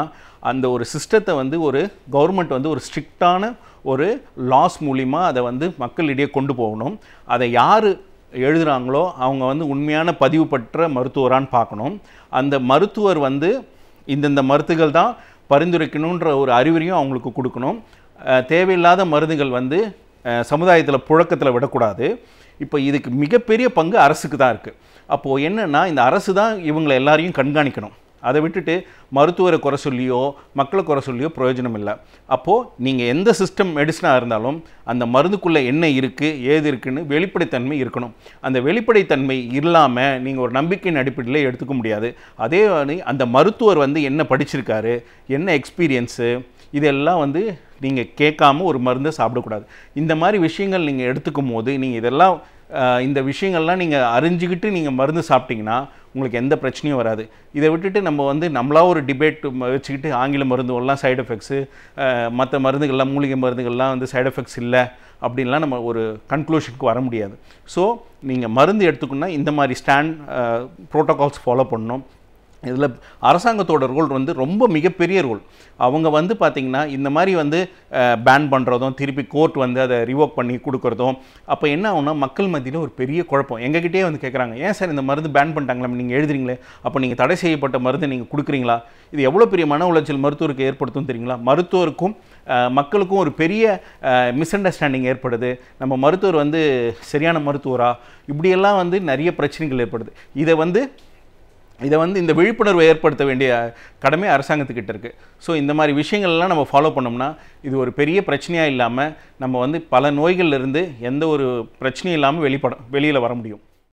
Speaker 7: அந்த ஒரு சிஸ்டத்தை வந்து ஒரு கவர்மெண்ட் வந்து ஒரு ஸ்ட்ரிக்டான ஒரு லாஸ் மூலிமா அதை வந்து மக்களிடையே கொண்டு போகணும். அதை யார் எழுதுகிறாங்களோ அவங்க வந்து உண்மையான பதிவு பெற்ற மருத்துவரான்னு பார்க்கணும். அந்த மருத்துவர் வந்து இந்தந்த மருந்துகள் தான் பரிந்துரைக்கணுன்ற ஒரு அறிவுரையும் அவங்களுக்கு கொடுக்கணும். தேவையில்லாத மருந்துகள் வந்து சமுதாயத்தில் புழக்கத்தில் விடக்கூடாது. இப்போ இதுக்கு மிகப்பெரிய பங்கு அரசுக்கு தான் இருக்குது. அப்போது என்னென்னா, இந்த அரசு தான் இவங்களை எல்லாரையும் கண்காணிக்கணும். அதை விட்டுட்டு மருத்துவரை குறை சொல்லியோ மக்களை குறை சொல்லியோ பிரயோஜனம் இல்லை. அப்போது நீங்கள் எந்த சிஸ்டம் மெடிசனாக இருந்தாலும் அந்த மருந்துக்குள்ளே என்ன இருக்குது ஏது இருக்குன்னு வெளிப்படைத்தன்மை இருக்கணும். அந்த வெளிப்படைத்தன்மை இல்லாமல் நீங்கள் ஒரு நம்பிக்கையின் அடிப்படையில் எடுத்துக்க முடியாது. அதே அந்த மருத்துவர் வந்து என்ன படிச்சிருக்காரு, என்ன எக்ஸ்பீரியன்ஸு, இதெல்லாம் வந்து நீங்கள் கேட்காம ஒரு மருந்தை சாப்பிடக்கூடாது. இந்த மாதிரி விஷயங்கள் நீங்கள் எடுத்துக்கும் போது நீங்கள் இதெல்லாம் இந்த விஷயங்கள்லாம் நீங்கள் அறிஞ்சிக்கிட்டு நீங்கள் மருந்து சாப்பிட்டிங்கன்னா உங்களுக்கு எந்த பிரச்சனையும் வராது. இதை விட்டுட்டு நம்ம வந்து நம்மளாக ஒரு டிபேட் வச்சுக்கிட்டு ஆங்கில மருந்துகள்லாம் சைடு எஃபெக்ட்ஸு, மற்ற மருந்துகள்லாம் மூலிகை மருந்துகள்லாம் வந்து சைடு எஃபெக்ட்ஸ் இல்லை அப்படின்லாம் நம்ம ஒரு கன்க்ளூஷனுக்கு வர முடியாது. ஸோ நீங்கள் மருந்து எடுத்துக்கணுன்னா இந்த மாதிரி ப்ரோட்டோகால்ஸ் ஃபாலோ பண்ணணும். இதில் அரசாங்கத்தோட ரோல் வந்து ரொம்ப மிகப்பெரிய ரோல். அவங்க வந்து பார்த்திங்கன்னா இந்த மாதிரி வந்து பேன் பண்ணுறதும் திருப்பி கோர்ட் வந்து அதை ரிவோக் பண்ணி கொடுக்குறதும், அப்போ என்ன ஆகும்னா மக்கள் மத்தியில் ஒரு பெரிய குழப்பம். எங்ககிட்டே வந்து கேட்குறாங்க, ஏன் சார் இந்த மருந்து பேன் பண்ணிட்டாங்களா, நீங்கள் எழுதுறீங்களே, அப்போ நீங்கள் தடை செய்யப்பட்ட மருந்து நீங்கள் கொடுக்குறீங்களா? இது எவ்வளோ பெரிய மன உளைச்சல் மருத்துவருக்கு ஏற்படுத்தும் தெரியுங்களா? மருத்துவருக்கும் மக்களுக்கும் ஒரு பெரிய மிஸ் அண்டர்ஸ்டாண்டிங் ஏற்படுது. நம்ம மருத்துவர் வந்து சரியான மருத்துவரா, இப்படியெல்லாம் வந்து நிறைய பிரச்சனைகள் ஏற்படுது. இதை வந்து இந்த விழிப்புணர்வை ஏற்படுத்த வேண்டிய கடமை அரசாங்கத்துக்கிட்ட இருக்குது. ஸோ இந்த மாதிரி விஷயங்கள்லாம் நம்ம ஃபாலோ பண்ணோம்னா இது ஒரு பெரிய பிரச்சனையாக இல்லாமல் நம்ம வந்து பல நோய்கள்லேருந்து எந்த ஒரு பிரச்சனையும் இல்லாமல் வெளியில் வர முடியும்.